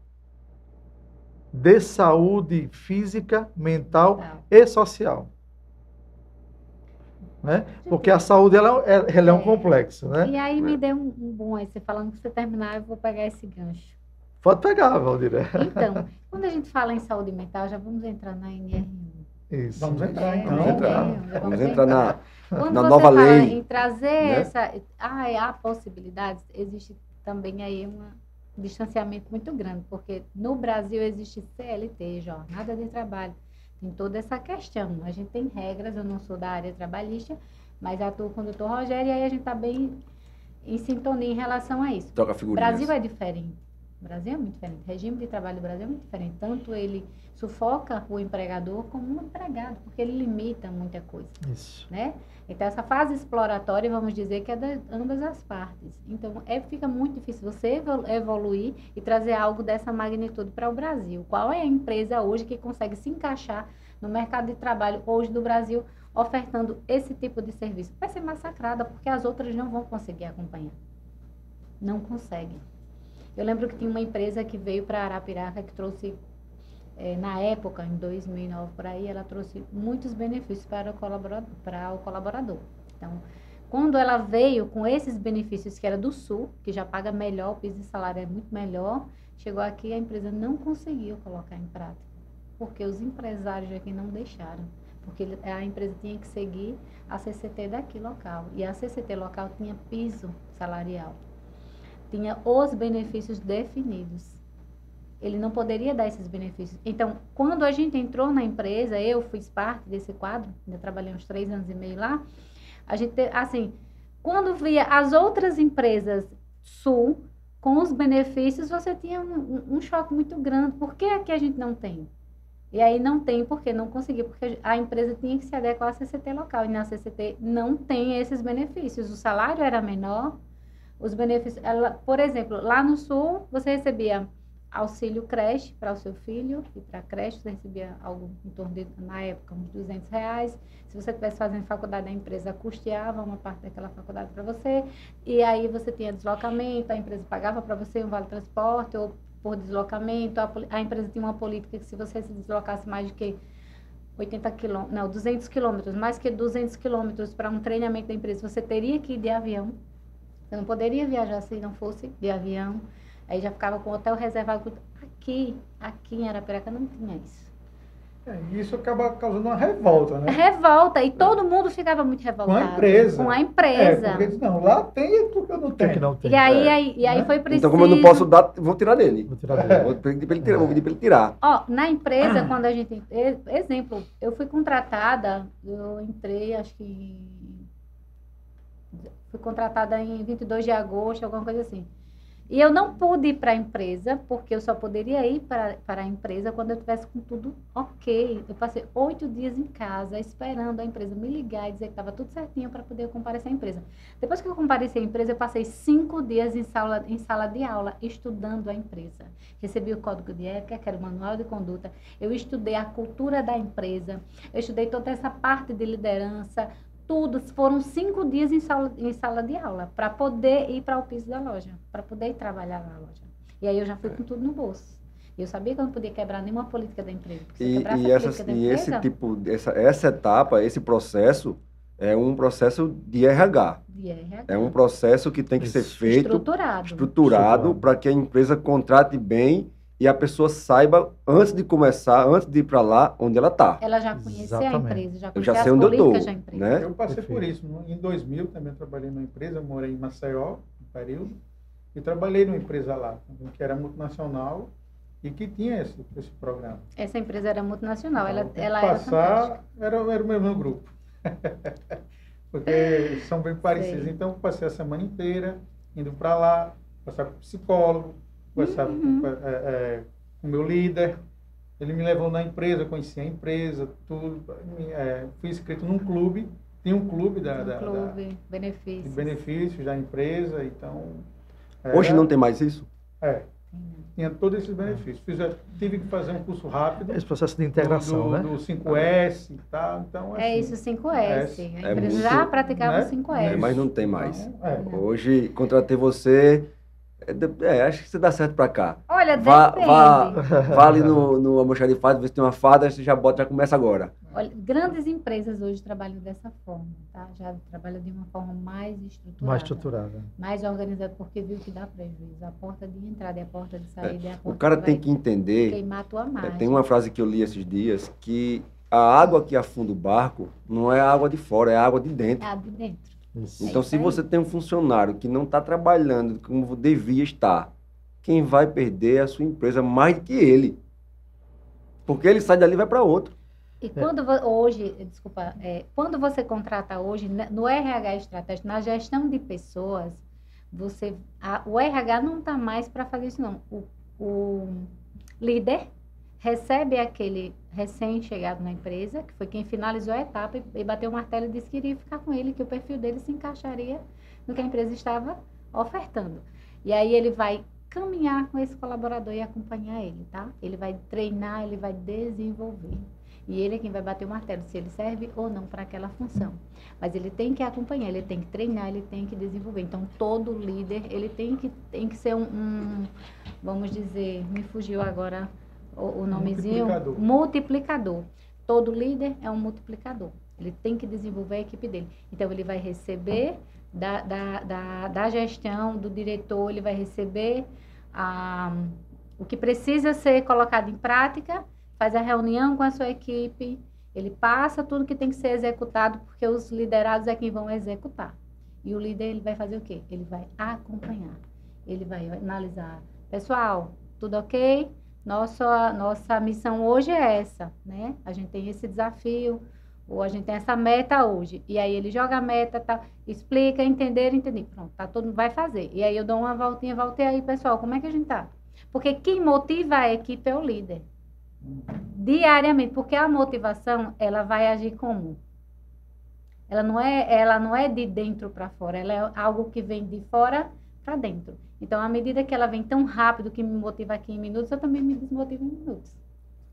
de saúde física, mental e social. Né? Porque a saúde ela é um complexo. Né? E aí me deu um bom aí, você falando que você terminar, eu vou pegar esse gancho. Pode pegar, Valdir. Então, quando a gente fala em saúde mental, já vamos entrar na NR1. Isso. Vamos entrar, então. Vamos entrar na Quando nova você fala lei. em trazer há possibilidades, existe também aí um distanciamento muito grande, porque no Brasil existe CLT, jornada de trabalho, tem toda essa questão. A gente tem regras, eu não sou da área trabalhista, mas atuo com o doutor Rogério, e aí a gente está bem em sintonia em relação a isso. Troca O figurinhas. Brasil é diferente. O Brasil é muito diferente. O regime de trabalho do Brasil é muito diferente. Tanto ele sufoca o empregador como o empregado, porque ele limita muita coisa. Isso. Né? Então, essa fase exploratória, vamos dizer que é de ambas as partes. Então, fica muito difícil você evoluir e trazer algo dessa magnitude para o Brasil. Qual é a empresa hoje que consegue se encaixar no mercado de trabalho hoje do Brasil, ofertando esse tipo de serviço? Vai ser massacrada, porque as outras não vão conseguir acompanhar. Não conseguem. Eu lembro que tinha uma empresa que veio para Arapiraca que trouxe, na época, em 2009, por aí, ela trouxe muitos benefícios para o colaborador. Então, quando ela veio com esses benefícios que era do Sul, que já paga melhor, o piso de salário é muito melhor, chegou aqui, a empresa não conseguiu colocar em prática, porque os empresários aqui não deixaram. Porque a empresa tinha que seguir a CCT daqui local, e a CCT local tinha piso salarial. Tinha os benefícios definidos. Ele não poderia dar esses benefícios. Então, quando a gente entrou na empresa, eu fiz parte desse quadro, ainda trabalhei uns 3 anos e meio lá, a gente, assim, quando via as outras empresas Sul com os benefícios, você tinha um choque muito grande. Por que aqui a gente não tem? E aí não tem porque não conseguiu, porque a empresa tinha que se adequar à CCT local, e na CCT não tem esses benefícios. O salário era menor, os benefícios, por exemplo, lá no Sul, você recebia auxílio creche para o seu filho, e para a creche você recebia algo em torno de, na época, uns R$200. Se você estivesse fazendo faculdade, a empresa custeava uma parte daquela faculdade para você, e aí você tinha deslocamento, a empresa pagava para você um vale-transporte, ou por deslocamento, a empresa tinha uma política que se você se deslocasse mais de que 200 quilômetros, mais que 200 quilômetros para um treinamento da empresa, você teria que ir de avião. Você não poderia viajar se não fosse de avião. Aí já ficava com o hotel reservado. Aqui em Arapiraca não tinha isso. Isso acaba causando uma revolta, né? Revolta, e todo mundo ficava muito Com a revoltado. empresa. Com a empresa. Porque diz, não, lá tem, porque eu não Por que tenho. não tem? E aí né? foi preciso... Então, como eu não posso dar, vou tirar dele. Vou tirar dele. Vou pedir para ele tirar, vou pedir para ele tirar. Ó, na empresa, quando a gente... Exemplo, eu fui contratada, eu entrei, acho que... Fui contratada em 22 de agosto, alguma coisa assim. E eu não pude ir para a empresa, porque eu só poderia ir para a empresa quando eu tivesse com tudo ok. Eu passei 8 dias em casa, esperando a empresa me ligar e dizer que estava tudo certinho para poder comparecer à empresa. Depois que eu compareci à empresa, eu passei 5 dias em sala de aula, estudando a empresa. Recebi o código de ética, que era o manual de conduta. Eu estudei a cultura da empresa. Eu estudei toda essa parte de liderança, tudo. Foram 5 dias em sala de aula para poder ir para o piso da loja, para poder ir trabalhar na loja. E aí eu já fui com tudo no bolso. Eu sabia que eu não podia quebrar nenhuma política da empresa. Essa etapa, esse processo é um processo de RH. É um processo que tem que ser feito estruturado para que a empresa contrate bem e a pessoa saiba, antes de começar, antes de ir para lá, onde ela está. Ela já conhecia a empresa, já conhecia eu já sei as onde eu políticas estou, da empresa. né? Eu passei por isso. Em 2000 também trabalhei numa empresa, eu morei em Maceió, um período, e trabalhei numa empresa lá, que era multinacional e que tinha esse programa. Essa empresa era multinacional, Então, ela era o mesmo grupo. Porque são bem parecidos. Sei. Então, eu passei a semana inteira indo para lá, passar com o psicólogo, passar com o meu líder. Ele me levou na empresa, conheci a empresa, tudo. Fui inscrito num clube, tem um clube de benefícios da empresa, então... Hoje não tem mais isso? Tinha todos esses benefícios. Tive que fazer um curso rápido. Esse processo de integração, do 5S e tal. Então, assim, isso, 5S. A empresa muito, já praticava o 5S. Mas não tem mais. Então, Hoje, contratei você... acho que você dá certo pra cá. Olha, vá ali depende. no almoxarifado, ver se tem uma fada, você já começa agora. Olha, grandes empresas hoje trabalham dessa forma, tá? Já trabalham de uma forma mais estruturada. Mais estruturada. Mais organizada, porque viu que dá prejuízo. A porta de entrada e a porta de saída é a porta O cara tem vai que entender... queimar a tua margem. Tem uma frase que eu li esses dias, que a água que afunda o barco não é a água de fora, é a água de dentro. É a de dentro. Isso. Então, isso se aí. você tem um funcionário que não está trabalhando como devia estar, quem vai perder é a sua empresa mais do que ele. Porque ele sai dali e vai para outro. E quando quando você contrata hoje, no RH estratégico, na gestão de pessoas, o RH não está mais para fazer isso, não. O líder recebe aquele recém-chegado na empresa, que foi quem finalizou a etapa e bateu o martelo e disse que iria ficar com ele, que o perfil dele se encaixaria no que a empresa estava ofertando. E aí ele vai caminhar com esse colaborador e acompanhar ele, tá? Ele vai treinar, ele vai desenvolver. E ele é quem vai bater o martelo, se ele serve ou não para aquela função. Mas ele tem que acompanhar, ele tem que treinar, ele tem que desenvolver. Então, todo líder, ele tem que ser vamos dizer, me fugiu agora o nomezinho, multiplicador. Todo líder é um multiplicador. Ele tem que desenvolver a equipe dele. Então, ele vai receber da gestão, do diretor, ele vai receber o que precisa ser colocado em prática, faz a reunião com a sua equipe, ele passa tudo que tem que ser executado, porque os liderados é quem vão executar. E o líder, ele vai fazer o quê? Ele vai acompanhar. Ele vai analisar. Pessoal, tudo ok? Nossa missão hoje é essa, né? A gente tem esse desafio, ou a gente tem essa meta hoje. E aí ele joga a meta, tá, explica, entendi. Pronto, tá, todo mundo vai fazer. E aí eu dou uma voltinha, voltei aí, pessoal, como é que a gente tá? Porque quem motiva a equipe é o líder. Diariamente, porque a motivação, ela vai agir como? Ela não é de dentro para fora, ela é algo que vem de fora para dentro. Então, à medida que ela vem tão rápido que me motiva aqui em minutos, eu também me desmotivo em minutos.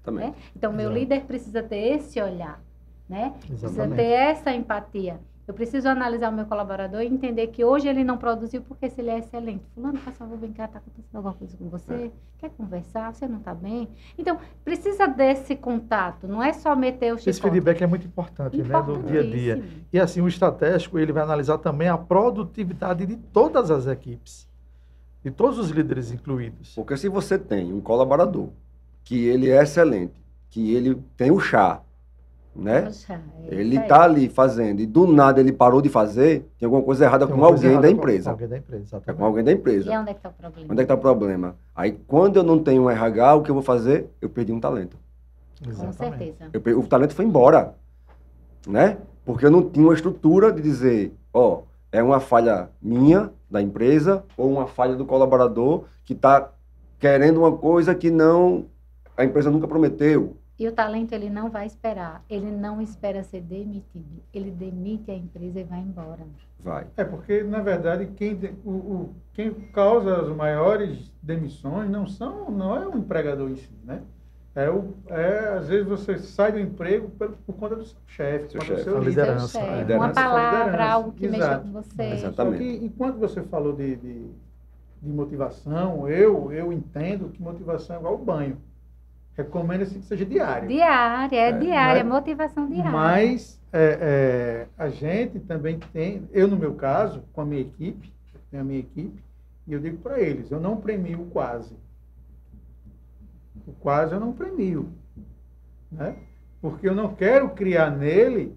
Também. Né? Então, meu líder precisa ter esse olhar, né? Precisa Exatamente. ter essa empatia. Eu preciso analisar o meu colaborador e entender que hoje ele não produziu porque se ele é excelente. Fulano, por favor, vem cá, está acontecendo alguma coisa com você? Quer conversar? Você não está bem? Então, precisa desse contato, não é só meter o chicote. Esse feedback é muito importante, né, do dia a dia. E assim, o estratégico, ele vai analisar também a produtividade de todas as equipes, de todos os líderes incluídos. Porque se você tem um colaborador que ele é excelente, que ele tem o chá, né? Poxa, Ele está ali fazendo e do nada ele parou de fazer, tem alguma coisa errada com alguém da empresa. Alguém da empresa, É exatamente. com alguém da E empresa. onde é que está o problema? Onde é que está o problema? Aí, quando eu não tenho um RH, o que eu vou fazer? Eu perdi um talento. Com Exatamente. certeza. O talento foi embora, né? Porque eu não tinha uma estrutura de dizer, ó, é uma falha minha, da empresa, ou uma falha do colaborador que está querendo uma coisa que a empresa nunca prometeu. E o talento, ele não vai esperar. Ele não espera ser demitido. Ele demite a empresa e vai embora. Vai. É porque, na verdade, quem causa as maiores demissões não é o empregador em si, né? Às vezes você sai do emprego por conta do seu chefe, Seu por conta do chefe. seu A líder. liderança. Seu chefe, a uma liderança. palavra, Liderança. algo que mexa Exato. com você. Exatamente. Só que enquanto você falou de motivação, eu entendo que motivação é igual ao banho. Recomenda-se que seja diário. Diária, mas- motivação diária. Mas a gente também tem, eu no meu caso, com a minha equipe, eu tenho a minha equipe, e eu digo para eles, eu não premio o quase. O quase eu não premio. Né? Porque eu não quero criar nele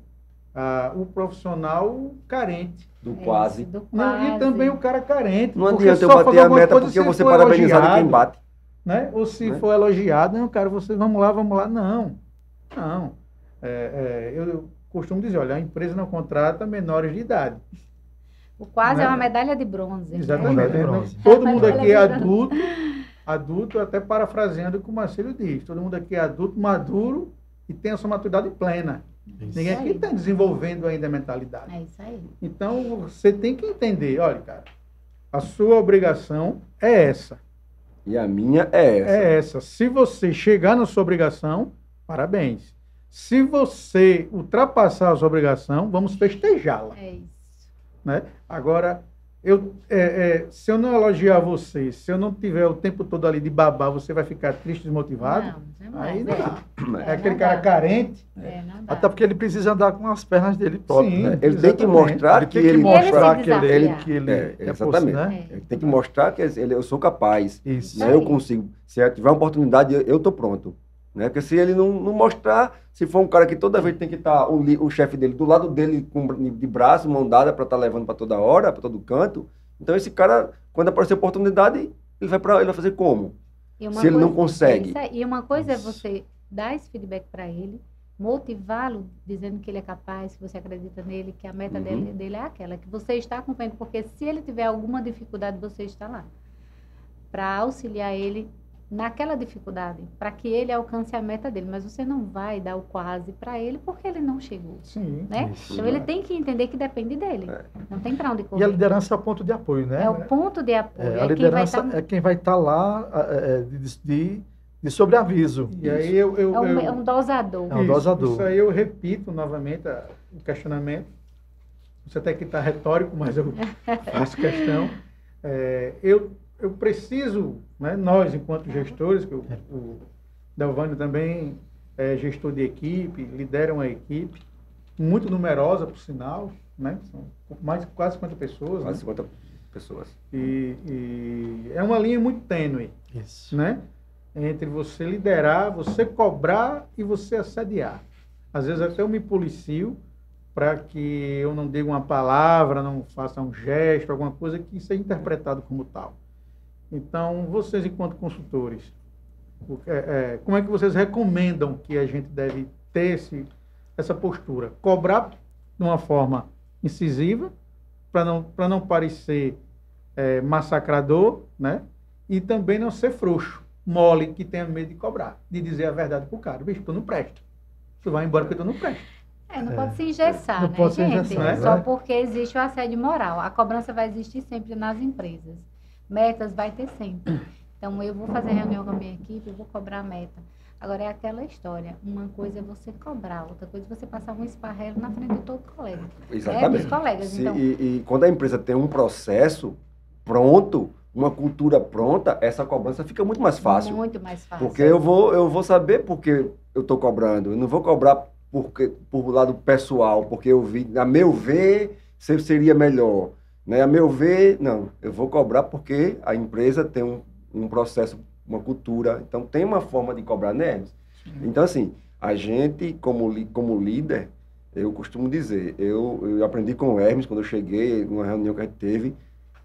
o profissional carente. Do É quase. isso, do Não, quase. e também o cara carente. Não porque adianta eu só bater fazer a alguma meta coisa porque se eu vou ser for parabenizado de quem elogiado, bate. né? Ou se Né? for elogiado, não, cara, vocês vamos lá, não. Não. Eu costumo dizer, olha, a empresa não contrata menores de idade. O quase Né? é uma medalha de bronze. né? Exatamente. Medalha de bronze. Todo mundo aqui é Medalha de adulto, até parafraseando o que o Marcelo diz, todo mundo aqui é adulto, maduro e tem a sua maturidade plena. Isso. Ninguém aqui está desenvolvendo ainda a mentalidade. É isso aí. Então, você tem que entender, olha, cara, a sua obrigação é essa. E a minha é essa. É essa. Se você chegar na sua obrigação, parabéns. Se você ultrapassar a sua obrigação, vamos festejá-la. É isso. Né? Agora, se eu não elogiar você, se eu não tiver o tempo todo ali de babar, você vai ficar triste, desmotivado? Não, jamais. Aí não dá. É É, aquele não cara dá. carente. Não dá. Até porque ele precisa andar com as pernas dele próprio, Sim. né? Ele tem que Exatamente. mostrar que Tem que ele... mostrar se que ele, desafiar. que ele é exatamente. né? É. Ele tem que mostrar que eu sou capaz. Isso. Né? Eu consigo. Se eu tiver uma oportunidade, eu estou pronto. Né? Porque se ele não mostrar, se for um cara que toda vez tem que estar o chefe dele do lado dele de braço, mão dada para estar levando para toda hora, para todo canto, então esse cara, quando aparecer oportunidade, ele vai fazer como? E uma Se ele não coisa- consegue. é isso aí. E uma coisa Isso. é você dar esse feedback para ele, motivá-lo, dizendo que ele é capaz, que você acredita nele, que a meta Uhum. dele é aquela, que você está acompanhando, porque se ele tiver alguma dificuldade, você está lá para auxiliar ele naquela dificuldade, para que ele alcance a meta dele. Mas você não vai dar o quase para ele porque ele não chegou, Sim. né? Isso. Então ele tem que entender que depende dele. Não tem para onde E a correr. liderança é o ponto de apoio, né? É o ponto de apoio. É, a É quem vai liderança estar... é quem vai estar lá de sobreaviso. E aí eu É um dosador. É um dosador. Isso aí eu repito novamente o questionamento. Você até que está retórico, mas eu faço questão. Eu preciso, né, nós, enquanto gestores, que o Delvânio também é gestor de equipe, lidera uma equipe muito numerosa, por sinal, né? São quase 50 pessoas. Quase Né? 50 pessoas. E é uma linha muito tênue, Isso. né? Entre você liderar, você cobrar e você assediar. Às vezes até eu me policio para que eu não diga uma palavra, não faça um gesto, alguma coisa que seja interpretado como tal. Então, vocês enquanto consultores, como é que vocês recomendam que a gente deve ter essa postura? Cobrar de uma forma incisiva, para não parecer massacrador, né? E também não ser frouxo, mole, que tenha medo de cobrar, de dizer a verdade pro cara. Bicho, tu não presta. Tu vai embora porque tu não presta. Não pode se engessar, Não né, pode se gente? engessar, Só né? porque existe o assédio moral. A cobrança vai existir sempre nas empresas. Metas vai ter sempre. Então, eu vou fazer reunião com a minha equipe, eu vou cobrar a meta. Agora, é aquela história. Uma coisa é você cobrar, outra coisa é você passar um esparrelo na frente de todo colega. Exatamente. Dos colegas. Então, E quando a empresa tem um processo pronto, uma cultura pronta, essa cobrança fica muito mais fácil. muito mais fácil. Porque eu vou saber por que eu estou cobrando. Eu não vou cobrar por lado pessoal, porque eu vi, a meu ver, seria melhor. Né? A meu ver, não. Eu vou cobrar porque a empresa tem um processo, uma cultura. Então, tem uma forma de cobrar, né? Então, assim, a gente, como líder, eu costumo dizer, eu aprendi com o Hermes, quando eu cheguei, numa reunião que a gente teve,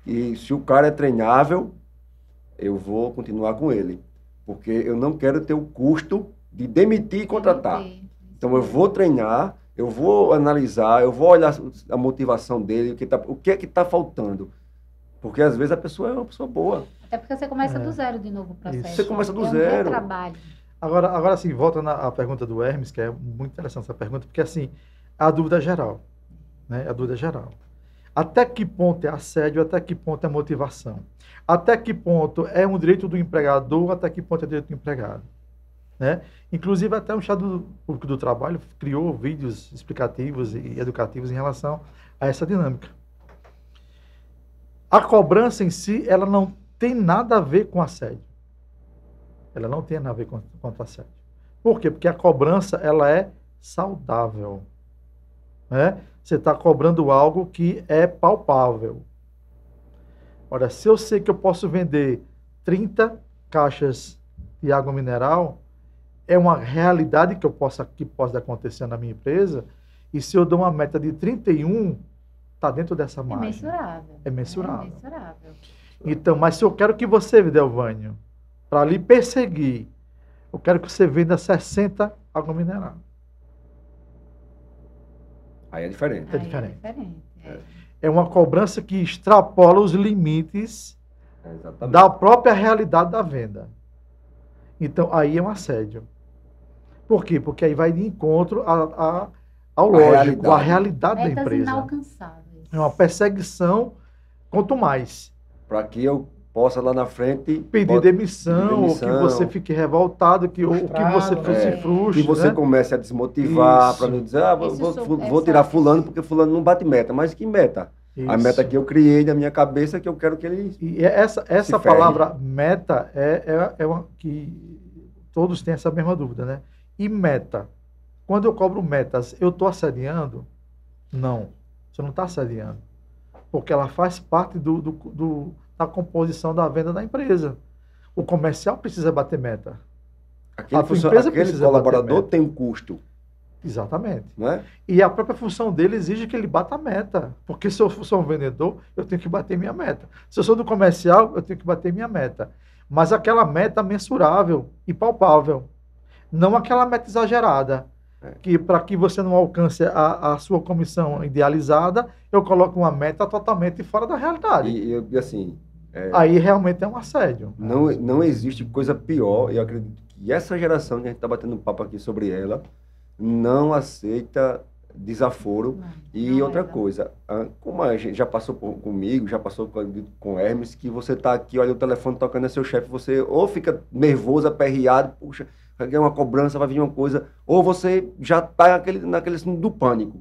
e se o cara é treinável, eu vou continuar com ele. Porque eu não quero ter o custo de demitir e contratar. Então, eu vou treinar, eu vou analisar, eu vou olhar a motivação dele, o que é que está faltando. Porque, às vezes, a pessoa é uma pessoa boa. Até porque você começa do zero de novo o processo. Isso. Você começa do É zero. Um trabalho. Agora sim, volta à pergunta do Hermes, que é muito interessante essa pergunta, porque assim, a dúvida geral, né? A dúvida geral. Até que ponto é assédio, até que ponto é motivação? Até que ponto é um direito do empregador, até que ponto é direito do empregado? Né? Inclusive, até o Estado Público do Trabalho criou vídeos explicativos e educativos em relação a essa dinâmica. A cobrança em si, ela não tem nada a ver com assédio. Ela não tem nada a ver com assédio. Por quê? Porque a cobrança, ela é saudável. Né? Você está cobrando algo que é palpável. Ora, se eu sei que eu posso vender 30 caixas de água mineral, é uma realidade que pode acontecer na minha empresa, e se eu dou uma meta de 31, está dentro dessa margem. Mensurável. É mensurável. É mensurável. Então, mas se eu quero que você, Delvânio, para lhe perseguir, eu quero que você venda 60 água mineral. Aí é diferente. É diferente. É. É uma cobrança que extrapola os limites da própria realidade da venda. Então, aí é um assédio. Por quê? Porque aí vai de encontro ao lógico, à realidade da empresa. Inalcançáveis. É uma perseguição, quanto mais. Para que eu possa lá na frente Pedir demissão, ou que você fique revoltado, ou que você se frustre. Que você comece a desmotivar, para não dizer, vou tirar fulano porque fulano não bate meta. Mas que meta? Isso. A meta que eu criei na minha cabeça, que eu quero que ele E essa palavra meta é uma que todos têm essa mesma dúvida, né? E meta? Quando eu cobro metas, eu estou assediando? Não, você não está assediando. Porque ela faz parte da composição da venda da empresa. O comercial precisa bater meta. Aquele colaborador tem um custo. Exatamente. Né? E a própria função dele exige que ele bata a meta. Porque se eu sou um vendedor, eu tenho que bater minha meta. Se eu sou do comercial, eu tenho que bater minha meta. Mas aquela meta mensurável e palpável. Não aquela meta exagerada. Que para que você não alcance a sua comissão idealizada, eu coloco uma meta totalmente fora da realidade. E assim... aí realmente é um assédio. Não existe coisa pior, eu acredito que essa geração que a gente está batendo papo aqui sobre ela, não aceita desaforo. E outra coisa, como a gente já passou comigo, já passou com Hermes, que você está aqui, olha o telefone tocando, é seu chefe, você ou fica nervoso, aperreado, puxa, vai ganhar uma cobrança, vai vir uma coisa, ou você já está naquele do pânico.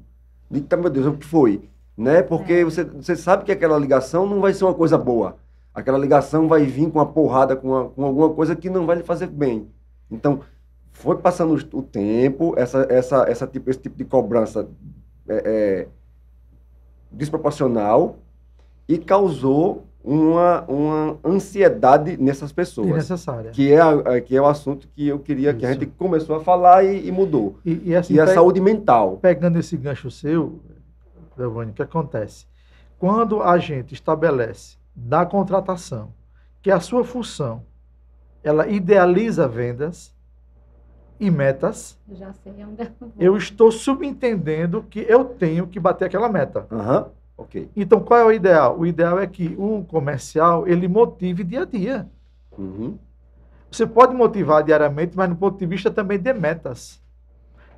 Eita, meu Deus, o que foi? Né? Porque você sabe que aquela ligação não vai ser uma coisa boa. Aquela ligação vai vir com uma porrada, com alguma coisa que não vai lhe fazer bem. Então, foi passando o tempo, esse tipo de cobrança desproporcional e causou uma ansiedade nessas pessoas. Desnecessária. Que é o assunto que eu queria que a gente começou a falar e mudou. E assim, a saúde mental. Pegando esse gancho seu, Delvânio, o que acontece? Quando a gente estabelece na contratação que a sua função, ela idealiza vendas e metas, Eu já sei onde eu estou subentendendo que eu tenho que bater aquela meta. Ok. Então, qual é o ideal? O ideal é que o comercial, ele motive dia a dia. Você pode motivar diariamente, mas no ponto de vista também de metas.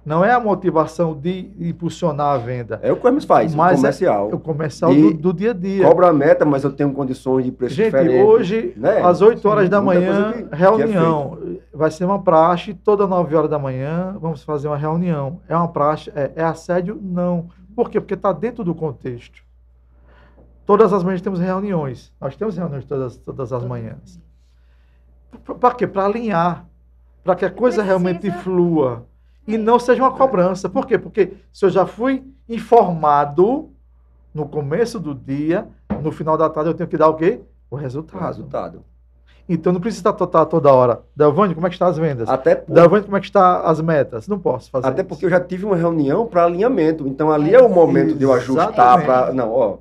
Não é a motivação de impulsionar a venda. É o que o Hermes faz, mas o comercial. É o comercial do dia a dia. Cobra a meta, mas eu tenho condições de preço diferente. Gente, hoje, né? às 8 horas da manhã, que reunião. Vai ser uma praxe, toda 9 horas da manhã, vamos fazer uma reunião. É uma praxe? É assédio? Não. Por quê? Porque está dentro do contexto. Todas as manhãs temos reuniões. Nós temos reuniões todas as manhãs. Para quê? Para alinhar. Para que a coisa realmente flua. E não seja uma cobrança. Por quê? Porque se eu já fui informado no começo do dia, no final da tarde eu tenho que dar o quê? O resultado. Então não precisa estar toda hora. Delvânio, como é que estão as vendas? Delvânio, como é que estão as metas? Não posso fazer Até isso. porque eu já tive uma reunião para alinhamento. Então ali é o momento de eu ajustar para... Não, ó,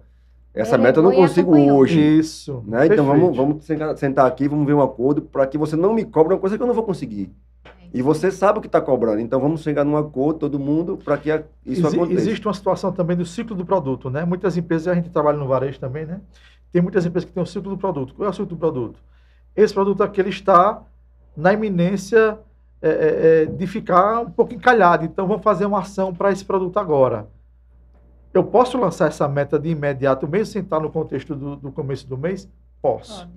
essa meta eu não consigo hoje. Isso. Né? Então vamos sentar aqui, vamos ver um acordo para que você não me cobre uma coisa que eu não vou conseguir. E você sabe o que está cobrando. Então vamos chegar num acordo, todo mundo, para que isso aconteça. Existe uma situação também do ciclo do produto, né? Muitas empresas, a gente trabalha no varejo também, né? Tem muitas empresas que têm o ciclo do produto. Qual é o ciclo do produto? Esse produto aqui, ele está na iminência de ficar um pouco encalhado. Então, vamos fazer uma ação para esse produto agora. Eu posso lançar essa meta de imediato, mesmo sem estar no contexto do começo do mês? Posso.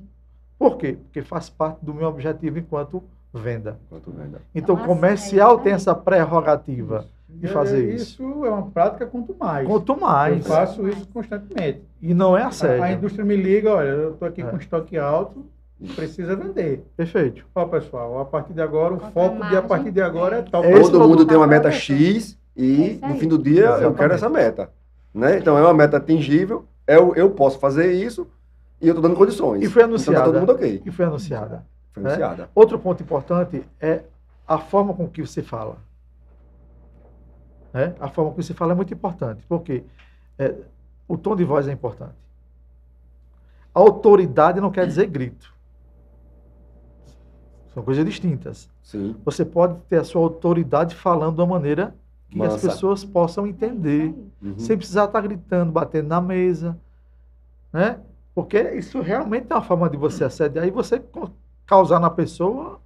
Por quê? Porque faz parte do meu objetivo enquanto venda. Então, o comercial tem essa prerrogativa de fazer isso. Isso é uma prática quanto mais. Quanto mais. Eu faço isso constantemente. E não é assédio. A indústria me liga, olha, eu estou aqui com estoque alto, precisa vender. Perfeito. Ó, pessoal, a partir de agora, o foco a partir de agora é tal. Todo mundo tem uma meta X e no fim do dia eu quero essa meta. Né? Então é uma meta atingível, eu posso fazer isso e eu estou dando condições. E foi anunciada. Então tá todo mundo ok. E foi anunciada. Foi anunciada. Outro ponto importante é a forma com que você fala. A forma com que você fala é muito importante, porque o tom de voz é importante. A autoridade não quer dizer grito. São coisas distintas. Sim. Você pode ter a sua autoridade falando de uma maneira que as pessoas possam entender, sem precisar estar gritando, batendo na mesa, né? Porque isso realmente é uma forma de você assediar e você causar na pessoa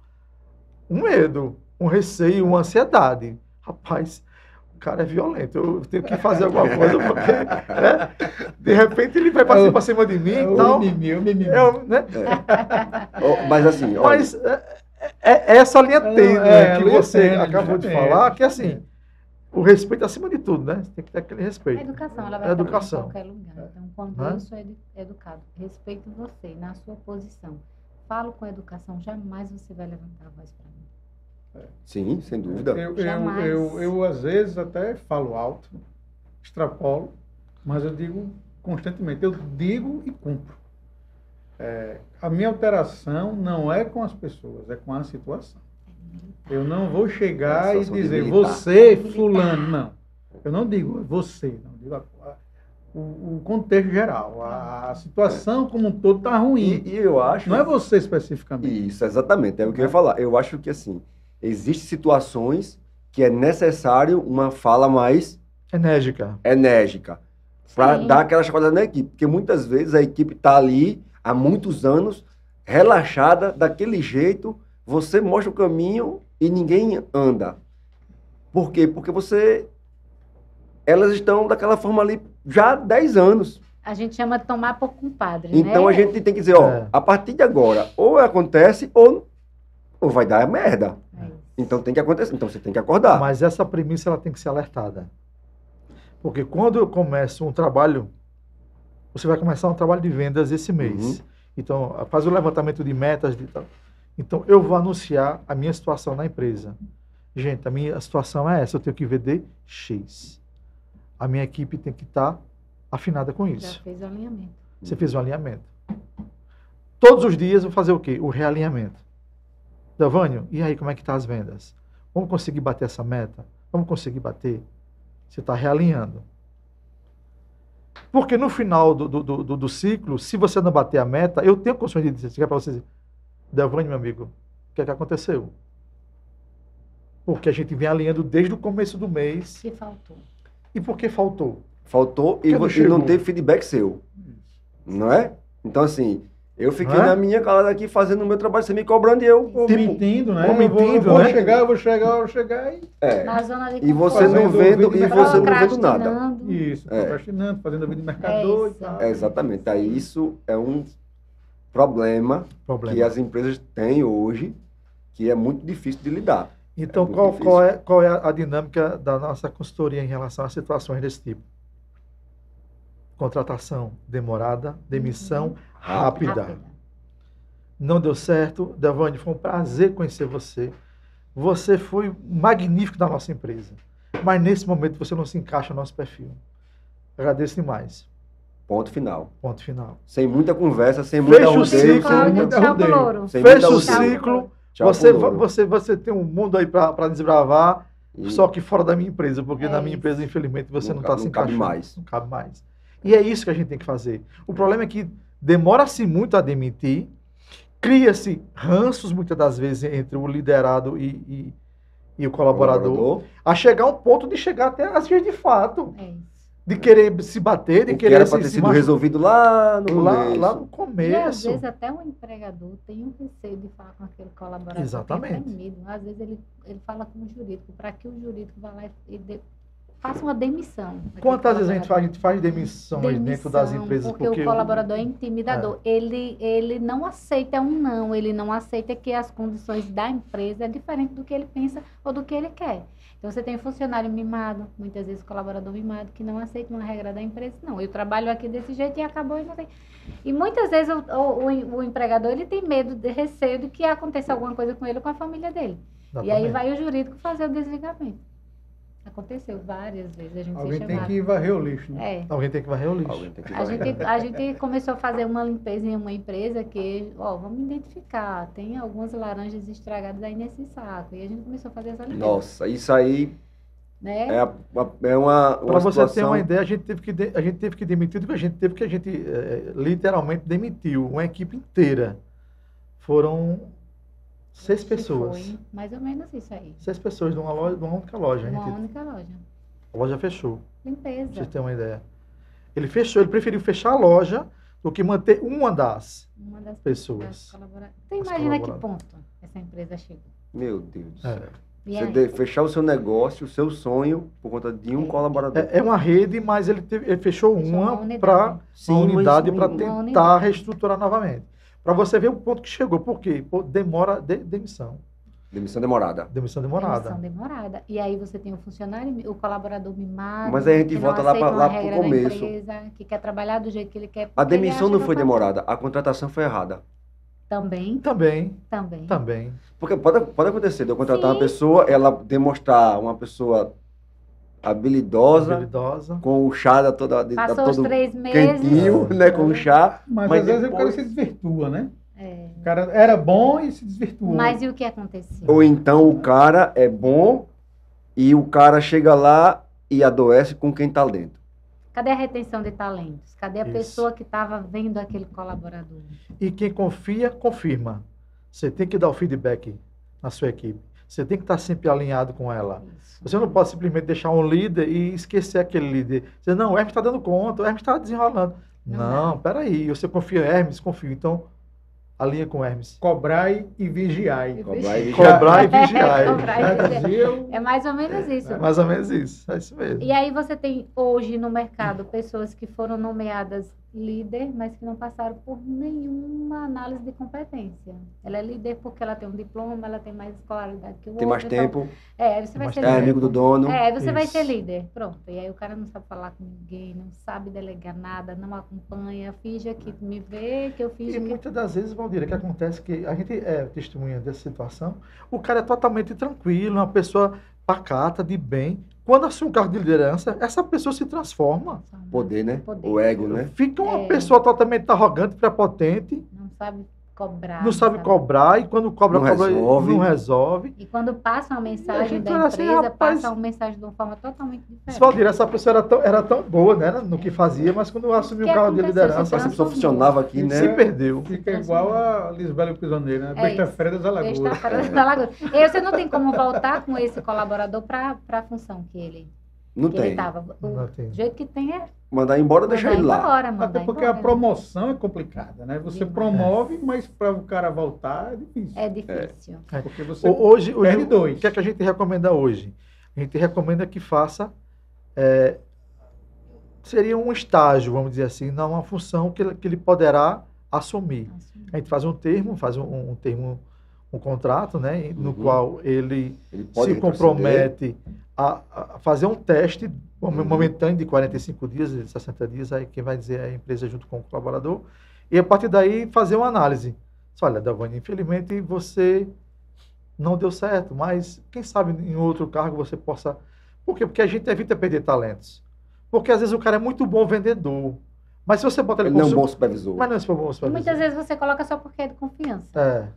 um medo, um receio, uma ansiedade. Rapaz, o cara é violento, eu tenho que fazer alguma coisa, porque de repente ele vai para cima de mim e tal. Né? Mas assim... Mas é essa linha tênue que você acabou de falar, que assim... O respeito acima de tudo, né? Você tem que ter aquele respeito. A educação, ela vai estar em qualquer lugar. Então, quando eu sou educado, respeito você na sua posição, falo com educação, jamais você vai levantar a voz para mim. Sim, sem dúvida. Eu, às vezes, até falo alto, extrapolo, mas eu digo constantemente. Eu digo e cumpro. A minha alteração não é com as pessoas, é com a situação. Eu não vou chegar e dizer, você, fulano, não. Eu não digo você, não digo o contexto geral. A situação como um todo está ruim. E eu acho... Não é você especificamente. Isso, exatamente. É o que eu ia falar. Eu acho que, assim, existem situações que é necessário uma fala mais... enérgica. Para dar aquela chacoalhada na equipe. Porque muitas vezes a equipe está ali há muitos anos, relaxada, daquele jeito... Você mostra o caminho e ninguém anda. Por quê? Porque elas estão daquela forma ali já há 10 anos. A gente chama de tomar por compadre, então, a gente tem que dizer, a partir de agora, ou acontece ou vai dar merda. Então tem que acontecer, então você tem que acordar. Mas essa premissa ela tem que ser alertada. Porque quando eu começo um trabalho, você vai começar um trabalho de vendas esse mês. Então, faz o levantamento de metas e tal. Então, eu vou anunciar a minha situação na empresa. Gente, a minha situação é essa, eu tenho que vender X. A minha equipe tem que estar afinada com isso. Já fez o alinhamento. Você fez o alinhamento. Todos os dias eu vou fazer o quê? O realinhamento. Delvânio, e aí, como é que estão as vendas? Vamos conseguir bater essa meta? Vamos conseguir bater? Você está realinhando. Porque no final do ciclo, se você não bater a meta, eu tenho condições de dizer para vocês, Delvânio, meu amigo, o que é que aconteceu? Porque a gente vem alinhando desde o começo do mês. Que faltou. E por que faltou? Faltou e não teve feedback seu. Não é? Então, assim, eu fiquei na minha calada aqui fazendo o meu trabalho, você me cobrando e eu... mentindo, né? Mentindo, eu vou chegar e... Na zona de e você não vendo nada. Isso, procrastinando, fazendo a vida de mercador e tal. Exatamente. Aí isso é um problema que as empresas têm hoje, que é muito difícil de lidar. Então, qual é a dinâmica da nossa consultoria em relação a situações desse tipo? Contratação demorada, demissão rápida. Não deu certo. Delvânio, foi um prazer conhecer você. Você foi magnífico da nossa empresa. Mas nesse momento você não se encaixa no nosso perfil. Agradeço demais. Ponto final. Ponto final. Sem muita conversa, sem Fecha muita o rodeio. ciclo. Cláudia, tchau, rodeio. Louro. Sem Fecha muita o rodeio. ciclo. Tchau, Você, Louro. você tem um mundo aí para desbravar, E só que fora da minha empresa, porque É na minha isso. empresa, infelizmente, você Não não cabe- está se não cabe encaixando. mais. Não cabe mais. E é isso que a gente tem que fazer. O problema é que demora-se muito a demitir, cria-se ranços, muitas das vezes, entre o liderado e o colaborador, a chegar a um ponto de chegar até às vezes de fato, É isso. de querer se bater, de O que querer era para ter se sido machucar resolvido lá no começo. lá no E às começo. vezes até o empregador tem um receio de falar com aquele colaborador. Exatamente. Tem medo. Às vezes ele fala com o jurídico, para que o jurídico vá lá faça uma demissão. Quantas vezes Daquele a gente faz demissões dentro das demissão, empresas? porque o colaborador é intimidador. Ele não aceita um não, ele não aceita que as condições da empresa é diferente do que ele pensa ou do que ele quer. Então, você tem funcionário mimado, muitas vezes colaborador mimado, que não aceita uma regra da empresa. Não, eu trabalho aqui desse jeito e acabou e não tem. E muitas vezes o empregador ele tem medo, receio de que aconteça alguma coisa com ele ou com a família dele. E aí vai o jurídico fazer o desligamento. Aconteceu várias vezes, a gente Alguém ser tem chamado. que varrer o lixo, né? É. Alguém tem que varrer o lixo. Alguém tem que A gente começou a fazer uma limpeza em uma empresa que, vamos identificar, tem algumas laranjas estragadas aí nesse saco. E a gente começou a fazer essa limpeza. Nossa, isso aí Né? é uma Para você ter situação... uma ideia, a gente teve que demitir do que a gente teve, porque a gente literalmente demitiu uma equipe inteira. Foram 6 pessoas. Foi mais ou menos isso aí. 6 pessoas de uma única loja. Uma única loja. A loja fechou, pra Limpeza. vocês terem uma ideia. Ele preferiu fechar a loja do que manter uma das Uma das pessoas. colaboradoras. Você Das imagina que colaboradoras. ponto essa empresa chegou? Meu Deus do céu. É. E Você aí? fechar o seu negócio, o seu sonho, por conta de um É. colaborador. É uma rede, mas ele fechou Fechou uma uma unidade. para Sim, uma mas unidade uma para unidade. tentar reestruturar novamente. Para você ver o ponto que chegou. Por quê? Demora demissão. Demissão demorada. Demissão demorada. Demissão demorada. E aí você tem o funcionário, o colaborador mimado. Mas aí a gente que não volta lá aceita pra- uma lá pro regra da começo. empresa, que quer trabalhar do jeito que ele quer. A porque ele demissão acha não que foi o patrão- demorada, a contratação foi errada. Também, Também. também. Porque pode acontecer de eu contratar uma Sim. pessoa, ela demonstrar uma pessoa habilidosa, Habilidosa. com o chá Passou os todo 3 meses. quentinho, né, com o chá. Mas, Mas às vezes o depois- cara se desvirtua, né? É. O cara era bom e se desvirtuou. Mas e o que aconteceu? Ou então o cara é bom e o cara chega lá e adoece com quem tá dentro. Cadê a retenção de talentos? Cadê a Isso. pessoa que estava vendo aquele colaborador? E quem confia, confirma. Você tem que dar o feedback na sua equipe. Você tem que estar sempre alinhado com ela. Isso. Você não pode simplesmente deixar um líder e esquecer aquele líder. Você, não, o Hermes está dando conta, o Hermes está desenrolando. Não Não, peraí, você confia em Hermes, confio. Então, alinha com o Hermes. Cobrai e vigiai. Cobrar e vigiar. Cobrar e vigiar. Cobrar e Já vigiar. dizia o- É mais ou menos isso. É mais ou menos isso. É isso mesmo. E aí você tem hoje no mercado pessoas que foram nomeadas líder, mas que não passaram por nenhuma análise de competência. Ela é líder porque ela tem um diploma, ela tem mais escolaridade que o Tem outro. mais então- tempo, aí você vai mais ser tempo. é líder. amigo do dono. Aí você vai Isso. ser líder. Pronto. E aí o cara não sabe falar com ninguém, não sabe delegar nada, não acompanha, finge que me vê, que eu finge E que... muitas das vezes, Valdir, que acontece que a gente é testemunha dessa situação, o cara é totalmente tranquilo, uma pessoa pacata, de bem. Quando assume um cargo de liderança, essa pessoa se transforma. Poder, né? Poder. O ego, né? Fica uma É. pessoa totalmente arrogante, prepotente, Não sabe cobrar. não sabe cobrar, e quando cobra, Não cobra resolve. não resolve. E quando passa uma mensagem gente da olha assim, empresa, rapaz, passa uma mensagem de uma forma totalmente Se diferente. Valdir, essa pessoa era tão boa, né, no que fazia, mas quando assumiu o Que cargo de aconteceu? liderança, Essa pessoa funcionava aqui, se né? perdeu. Fica igual a Lisbela Prisioneira, né? É Besta-feira das Alagoas. Besta-feira da Lagoa. E aí você não tem como voltar com esse colaborador para a função que ele Não ele tem. estava. Não O tem. jeito que tem é Mandar embora, deixar mandar ele lá. embora, Até mandar porque a embora. promoção é complicada, né? Você Demais. promove, mas para o cara voltar é difícil. É difícil. Porque você Hoje, perde dois. o que é que a gente recomenda hoje? A gente recomenda que faça, seria um estágio, vamos dizer assim, não uma função que ele poderá assumir. A gente faz um termo, um contrato, né, no Uhum. qual ele Ele pode se retroceder. compromete a fazer um teste momentâneo de 45 dias, de 60 dias, aí quem vai dizer é a empresa junto com o colaborador, e a partir daí fazer uma análise. Olha, Davani, infelizmente você não deu certo, mas quem sabe em outro cargo você possa... Por quê? Porque a gente evita perder talentos. Porque às vezes o cara é muito bom vendedor, Mas se você bota ele Ele não é um como bom supervisor. mas não é bom E supervisor. muitas vezes você coloca só porque é de confiança. É,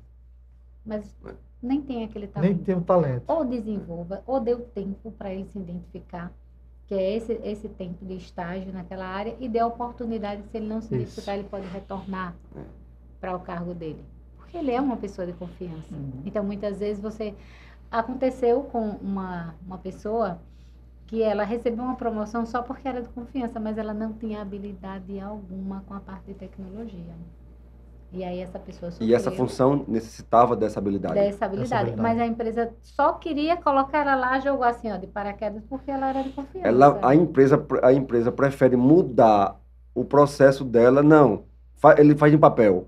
Mas nem tem aquele nem talento. tem o talento. Ou desenvolva, ou dê o tempo para ele se identificar, que é esse tempo de estágio naquela área, e dê a oportunidade, se ele não se Isso. identificar, ele pode retornar para o cargo dele. Porque ele é uma pessoa de confiança. Então, muitas vezes, aconteceu com uma pessoa que ela recebeu uma promoção só porque era de confiança, mas ela não tinha habilidade alguma com a parte de tecnologia. E aí essa pessoa sofreu E essa função necessitava dessa habilidade. dessa habilidade. Mas a empresa só queria colocar ela lá, jogou assim, ó, de paraquedas, porque ela era de confiança. A empresa prefere mudar o processo dela. Não, ele faz em papel.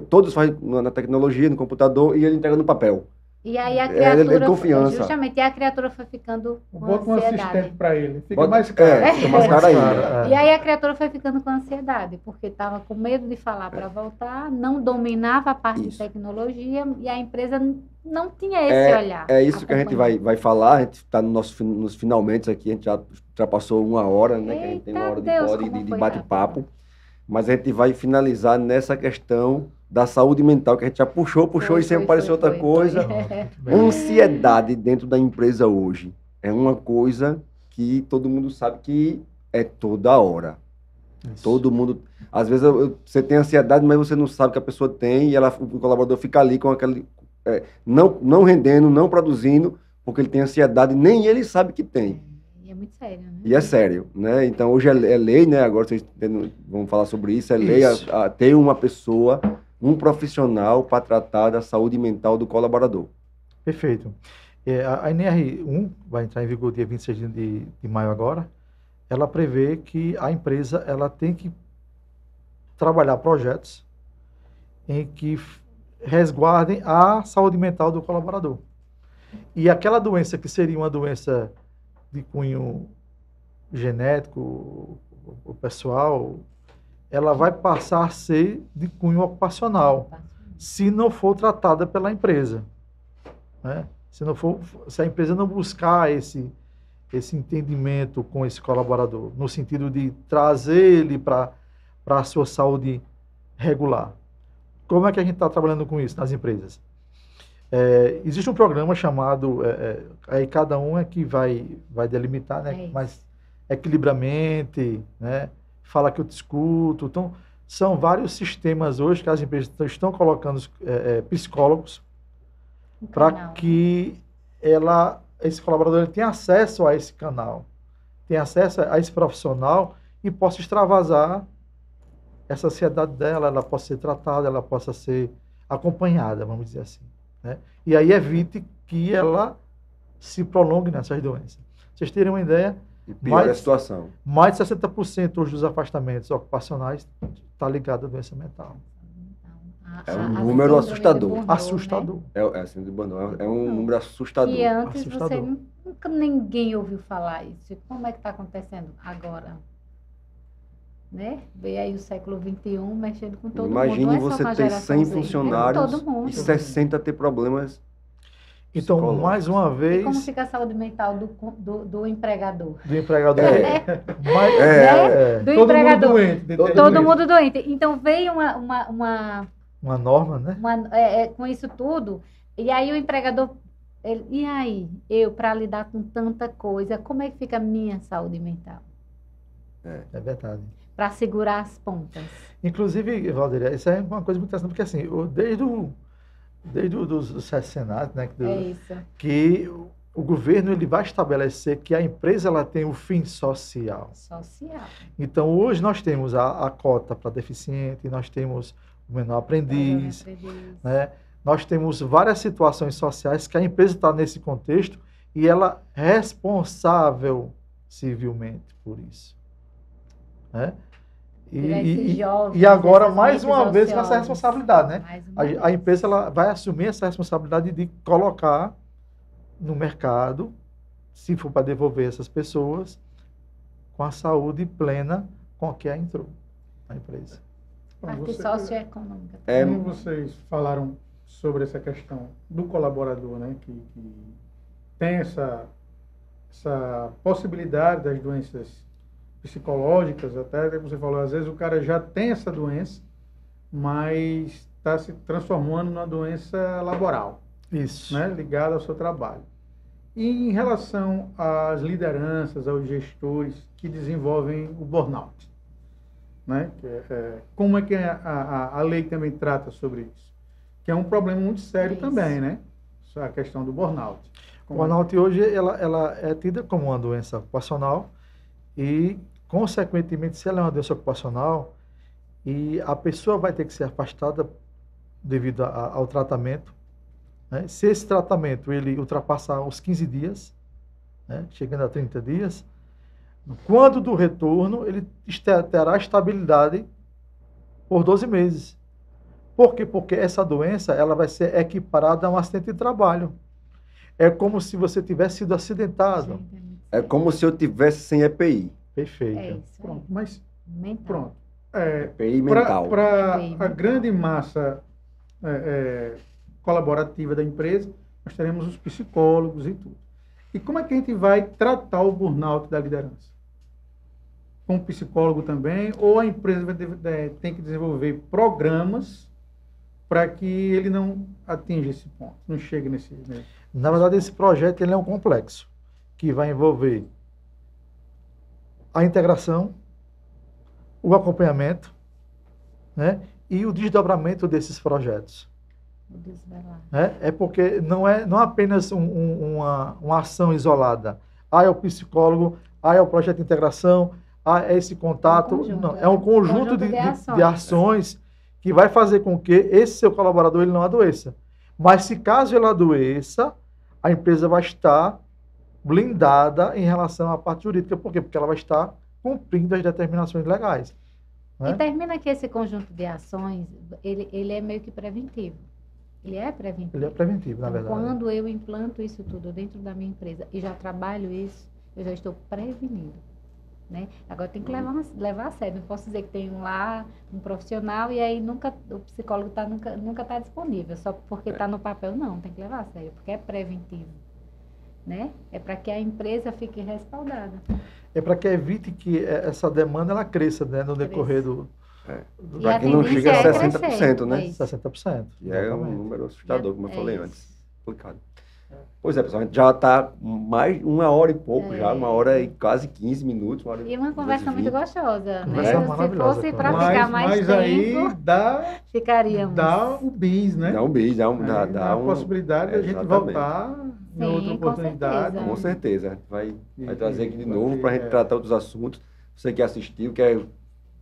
Todos fazem na tecnologia, no computador, e ele entrega no papel. E aí a Ele criatura, de confiança. justamente, e a criatura foi ficando com Bota um ansiedade. assistente para ele. Fica Bota- mais caro. fica mais caro ainda. E aí a criatura foi ficando com ansiedade, porque estava com medo de falar para voltar, não dominava a parte de Isso. tecnologia, e a empresa não tinha esse olhar. É isso que a gente acompanhando. vai falar. A gente está nos finalmente aqui, a gente já passou 1 hora, né? Que a gente tem 1 hora de Deus, pod, como de foi bate-papo. rápido. Mas a gente vai finalizar nessa questão da saúde mental, que a gente já puxou e sempre apareceu outra coisa. Ansiedade dentro da empresa hoje é uma coisa que todo mundo sabe que é toda hora. Isso. Todo mundo... Às vezes você tem ansiedade, mas você não sabe que a pessoa tem, e o colaborador fica ali com aquele... não rendendo, não produzindo, porque ele tem ansiedade, nem ele sabe que tem. E é muito sério, né? E é sério, né? Então, hoje é lei, né? Agora vocês vão falar sobre isso. É lei Isso. ter uma pessoa, um profissional para tratar da saúde mental do colaborador. Perfeito. A NR1 vai entrar em vigor dia 26 de maio agora. Ela prevê que a empresa ela tem que trabalhar projetos em que resguardem a saúde mental do colaborador. E aquela doença que seria uma doença de cunho genético, o pessoal, ela vai passar a ser de cunho ocupacional, se não for tratada pela empresa, né? Se a empresa não buscar esse entendimento com esse colaborador, no sentido de trazer ele para a sua saúde regular. Como é que a gente está trabalhando com isso nas empresas? Existe um programa chamado, aí cada um é que vai delimitar, né? Mas equilibramente, né? Fala que eu te escuto. Então, são vários sistemas hoje que as empresas estão colocando psicólogos para que esse colaborador ele tenha acesso a esse canal, tenha acesso a esse profissional e possa extravasar essa ansiedade dela, ela possa ser tratada, ela possa ser acompanhada, vamos dizer assim, né? E aí evite que ela se prolongue nessas doenças. Vocês terem uma ideia, E pior é a situação. mais de 60% hoje dos afastamentos ocupacionais está ligado à doença mental. É um número assustador. Assustador. A síndrome do abandono é um número assustador. E antes Assustador. nunca ninguém ouviu falar isso. Como é que está acontecendo agora? Né? Veio aí o século XXI mexendo com todo mundo. Imagine Não é só você com a ter geração 100 Z, funcionários é todo mundo. e 60 ter problemas Então, psicológicos. mais uma E vez, como fica a saúde mental do empregador? do empregador. É. Mas, Né? Do Todo mundo empregador. doente. Todo mundo doente. Então veio uma uma norma, né? com isso tudo, e aí o empregador, e aí, para lidar com tanta coisa, como é que fica a minha saúde mental? É verdade. Para segurar as pontas. Inclusive, Valderia, isso é uma coisa muito interessante, porque assim, desde os Senados, né, É isso. que o governo ele vai estabelecer que a empresa ela tem o fim social. Social. Então, hoje nós temos a cota para deficiente, nós temos o menor aprendiz, né? Nós temos várias situações sociais que a empresa está nesse contexto e ela é responsável civilmente por isso, né? E agora, mais uma vez, com essa responsabilidade, né? A empresa ela vai assumir essa responsabilidade de colocar no mercado, se for para devolver essas pessoas, com a saúde plena com a que ela entrou na empresa. Parte socioeconômica. Como vocês falaram sobre essa questão do colaborador, né, que tem essa possibilidade das doenças psicológicas, até você falou, às vezes o cara já tem essa doença, mas está se transformando numa doença laboral, Isso. né, ligada ao seu trabalho. E em relação às lideranças, aos gestores que desenvolvem o burnout, né? Como é que a lei também trata sobre isso? Que é um problema muito sério também, né? A questão do burnout. O burnout hoje ela é tida como uma doença ocupacional e, consequentemente, se ela é uma doença ocupacional, e a pessoa vai ter que ser afastada devido ao tratamento, né? Se esse tratamento ele ultrapassar os 15 dias, né? Chegando a 30 dias, quando do retorno, ele terá estabilidade por 12 meses. Por quê? Porque essa doença ela vai ser equiparada a um acidente de trabalho. É como se você tivesse sido acidentado. É como se eu tivesse sem EPI. Perfeito. É isso. Pronto, mas Mental. pronto. EPI mental. Para EPI a mental. grande massa colaborativa da empresa, nós teremos os psicólogos e tudo. E como é que a gente vai tratar o burnout da liderança? Com o psicólogo também, ou a empresa tem que desenvolver programas para que ele não atinja esse ponto, não chegue nesse... Na verdade, esse projeto ele é um complexo, que vai envolver a integração, o acompanhamento, né, e o desdobramento desses projetos. Né? É porque não é apenas uma ação isolada. É o psicólogo, é o projeto de integração, é esse contato. É um conjunto de ações que vai fazer com que esse seu colaborador ele não adoeça. Mas se caso ele adoeça, a empresa vai estar blindada em relação à parte jurídica. Por quê? Porque ela vai estar cumprindo as determinações legais. Né? E termina que esse conjunto de ações, ele é meio que preventivo. Ele é preventivo. Ele é preventivo, na Então, verdade. quando eu implanto isso tudo dentro da minha empresa e já trabalho isso, eu já estou prevenindo. Né? Agora tem que levar a sério. Não posso dizer que tem lá um profissional e aí o psicólogo nunca está disponível, só porque está no papel. Não, tem que levar a sério, porque é preventivo. Né? É para que a empresa fique respaldada. É para que evite que essa demanda ela cresça, né, no decorrer do... Para que não chegue a 60%, né? 60%. E é um número assustador, como eu falei antes. Complicado. Pois é, pessoal, a gente já está mais 1h e pouco, já 1h e quase 15 minutos. E uma conversa muito gostosa, né? Se fosse para ficar mais tempo, aí ficaríamos. Dá o bis, né? Dá um bis, dá a possibilidade de a gente voltar em outra oportunidade. Com certeza. A gente vai trazer aqui de novo para a gente tratar outros assuntos. Você que assistiu, quer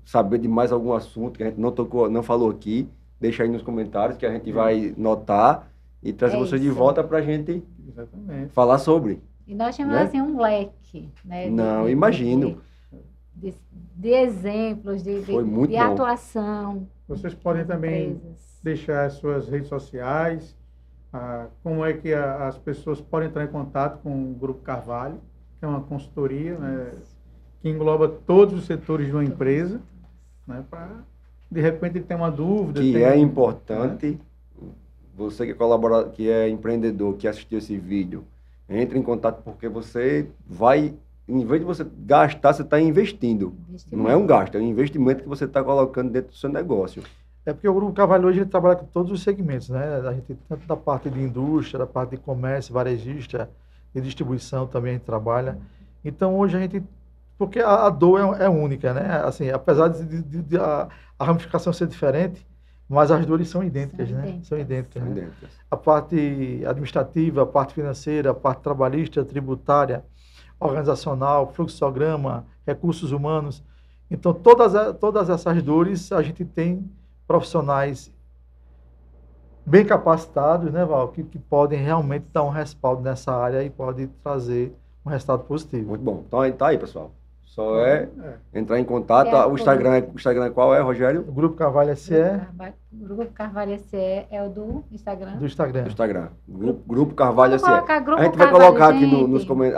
saber de mais algum assunto que a gente não falou aqui, deixa aí nos comentários que a gente vai notar e trazer você de volta para a gente falar sobre. E nós temos assim um leque, né? Não, imagino. De exemplos, de atuação. Vocês podem também deixar as suas redes sociais, como é que as pessoas podem entrar em contato com o Grupo Carvalho, que é uma consultoria, né, que engloba todos os setores de uma empresa, né, para, de repente, ter uma dúvida. Que é importante, você que colabora, que é empreendedor, que assistiu esse vídeo, entre em contato porque você vai, em vez de você gastar, você está investindo. Não é um gasto, é um investimento que você está colocando dentro do seu negócio. É porque o Grupo Carvalho hoje ele trabalha com todos os segmentos, né? A gente tanto da parte de indústria, da parte de comércio, varejista, de distribuição também a gente trabalha. Então hoje a gente, porque a dor é única, né? Assim, apesar de a ramificação ser diferente, mas as dores são idênticas, né? São idênticas. Né? A parte administrativa, a parte financeira, a parte trabalhista, tributária, organizacional, fluxograma, recursos humanos. Então, todas essas dores, a gente tem profissionais bem capacitados, né, Val, que podem realmente dar um respaldo nessa área e podem trazer um resultado positivo. Muito bom. Então, tá aí, pessoal. Só entrar em contato. O Instagram qual é, Rogério? O Grupo Carvalho SE. O Grupo Carvalho SE é o do Instagram? Do Instagram. Grupo Carvalho SE. A gente vai colocar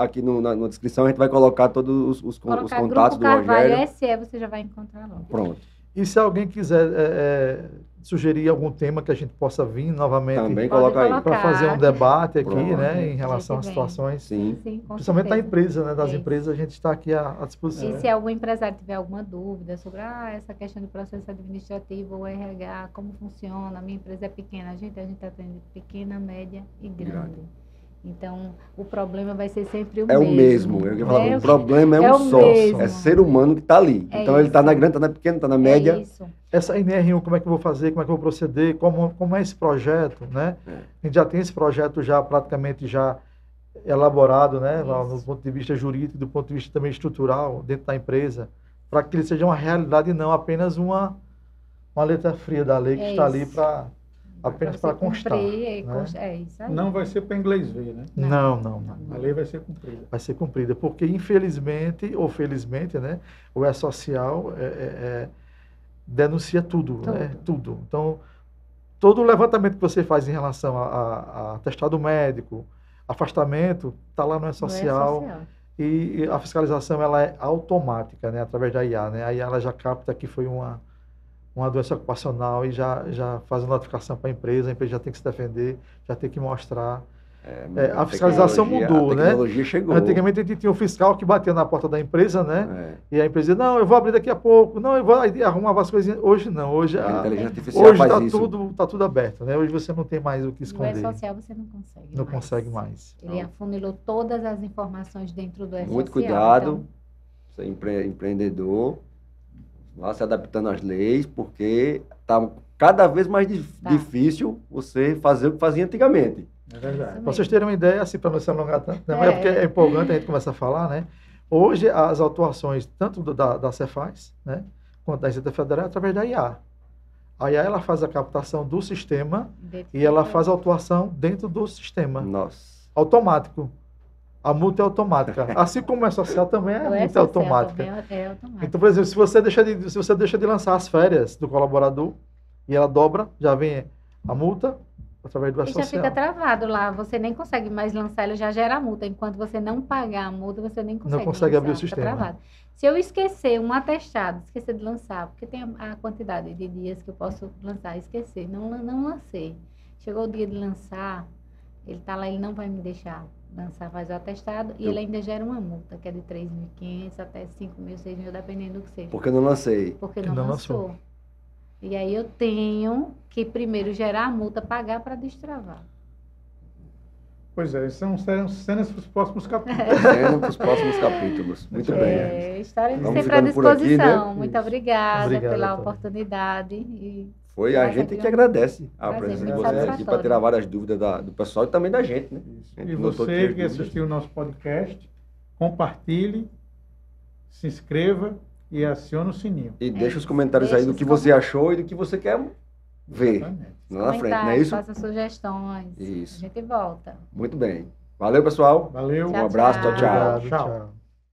aqui na descrição, a gente vai colocar todos os contatos do Rogério. Carvalho SE, você já vai encontrar logo. Pronto. E se alguém quiser sugerir algum tema que a gente possa vir novamente Também Pode coloca aí. colocar. para fazer um debate aqui, Pronto. né, em relação às Vem. situações, Sim. Sim, com principalmente da certeza. empresa, né, das Isso. empresas, a gente está aqui à disposição. E se algum empresário tiver alguma dúvida sobre essa questão do processo administrativo ou RH, como funciona, a minha empresa é pequena, a gente atende pequena, média e grande. Então, o problema vai ser sempre o É mesmo. o mesmo. Eu ia falar, É o problema é é um o só. mesmo. É ser humano que está ali. É Então ele está isso. na grande, está na pequena, está na média. É isso. Essa NR1, como é que eu vou fazer, como é que eu vou proceder, como é esse projeto, né? É. A gente já tem esse projeto já praticamente já elaborado, né, Isso. do ponto de vista jurídico, do ponto de vista também estrutural dentro da empresa, para que ele seja uma realidade e não apenas uma letra fria da lei que É está ali isso. apenas você para constar. cumprir, né? É isso aí. Não vai ser para inglês ver, né? Não. A lei vai ser cumprida. Vai ser cumprida, porque infelizmente ou felizmente, né, o E-Social denuncia tudo, né? Tudo. Então, todo o levantamento que você faz em relação a atestado médico, afastamento, está lá no Não é E-Social. social. E a fiscalização ela é automática, né, através da IA, né? A IA ela já capta que foi uma doença ocupacional e já faz a notificação para a empresa já tem que se defender, já tem que mostrar. A fiscalização mudou, a né? tecnologia chegou. Antigamente a gente tinha um fiscal que batia na porta da empresa, né? É. E a empresa dizia, não, eu vou abrir daqui a pouco, não, eu vou aí arrumava as coisinhas. Hoje não, hoje A inteligência artificial hoje faz está isso. tudo aberto, né? Hoje você não tem mais o que No esconder. E-Social você não consegue Não mais. consegue mais. Ele afunilou todas as informações dentro do E-Social. Muito cuidado, Então, você é empreendedor, vá se adaptando às leis, porque está cada vez mais difícil você fazer o que fazia antigamente. É verdade. Isso Para vocês terem uma ideia, assim, para não se alongar tanto, né? Mas é porque é empolgante a gente começa a falar, né? Hoje, as autuações, tanto da Cefaz, né? Quanto da Receita Federal, é através da IA. A IA, ela faz a captação do sistema e ela faz a autuação dentro do sistema. Nossa. Automático. A multa é automática. Assim como é social, também a multa é automática. É automático. Então, por exemplo, se você deixa de lançar as férias do colaborador e ela dobra, já vem a multa através do E já E-Social. fica travado lá, você nem consegue mais lançar, ele já gera a multa. Enquanto você não pagar a multa, você nem consegue Não consegue abrir o fica sistema. travado. Se eu esquecer um atestado, esquecer de lançar, porque tem a quantidade de dias que eu posso lançar, esquecer, não lancei. Chegou o dia de lançar, ele está lá, ele não vai me deixar lançar, faz o atestado, e ele ainda gera uma multa, que é de 3.500 até 5.000, 6.000, dependendo do que seja. Porque eu não lancei. Porque Que não não lançou. lançou. E aí eu tenho que primeiro gerar a multa, pagar para destravar. Pois é, serão cenas para os próximos capítulos. Cena para os próximos capítulos. Muito bem. Estaremos Vamos sempre à ficando por aqui, disposição. né? Muito Isso. obrigada Obrigado, pela Antônio. oportunidade. E Foi a Mas gente aqui que é um agradece a prazer, presença de muito vocês aqui para satisfatório. tirar várias dúvidas do pessoal e também da gente, né? Isso. A gente E notou você as que dúvidas. assistiu o nosso podcast, compartilhe, se inscreva e acione o sininho. E deixa os isso. comentários aí Deixa do que os você achou e do que você quer ver Exatamente. lá na frente, não é comentários, isso? faça sugestões. Isso. A gente volta. Muito bem. Valeu, pessoal. Valeu. Tchau, Um abraço, tchau, tchau. Obrigado, Tchau. tchau.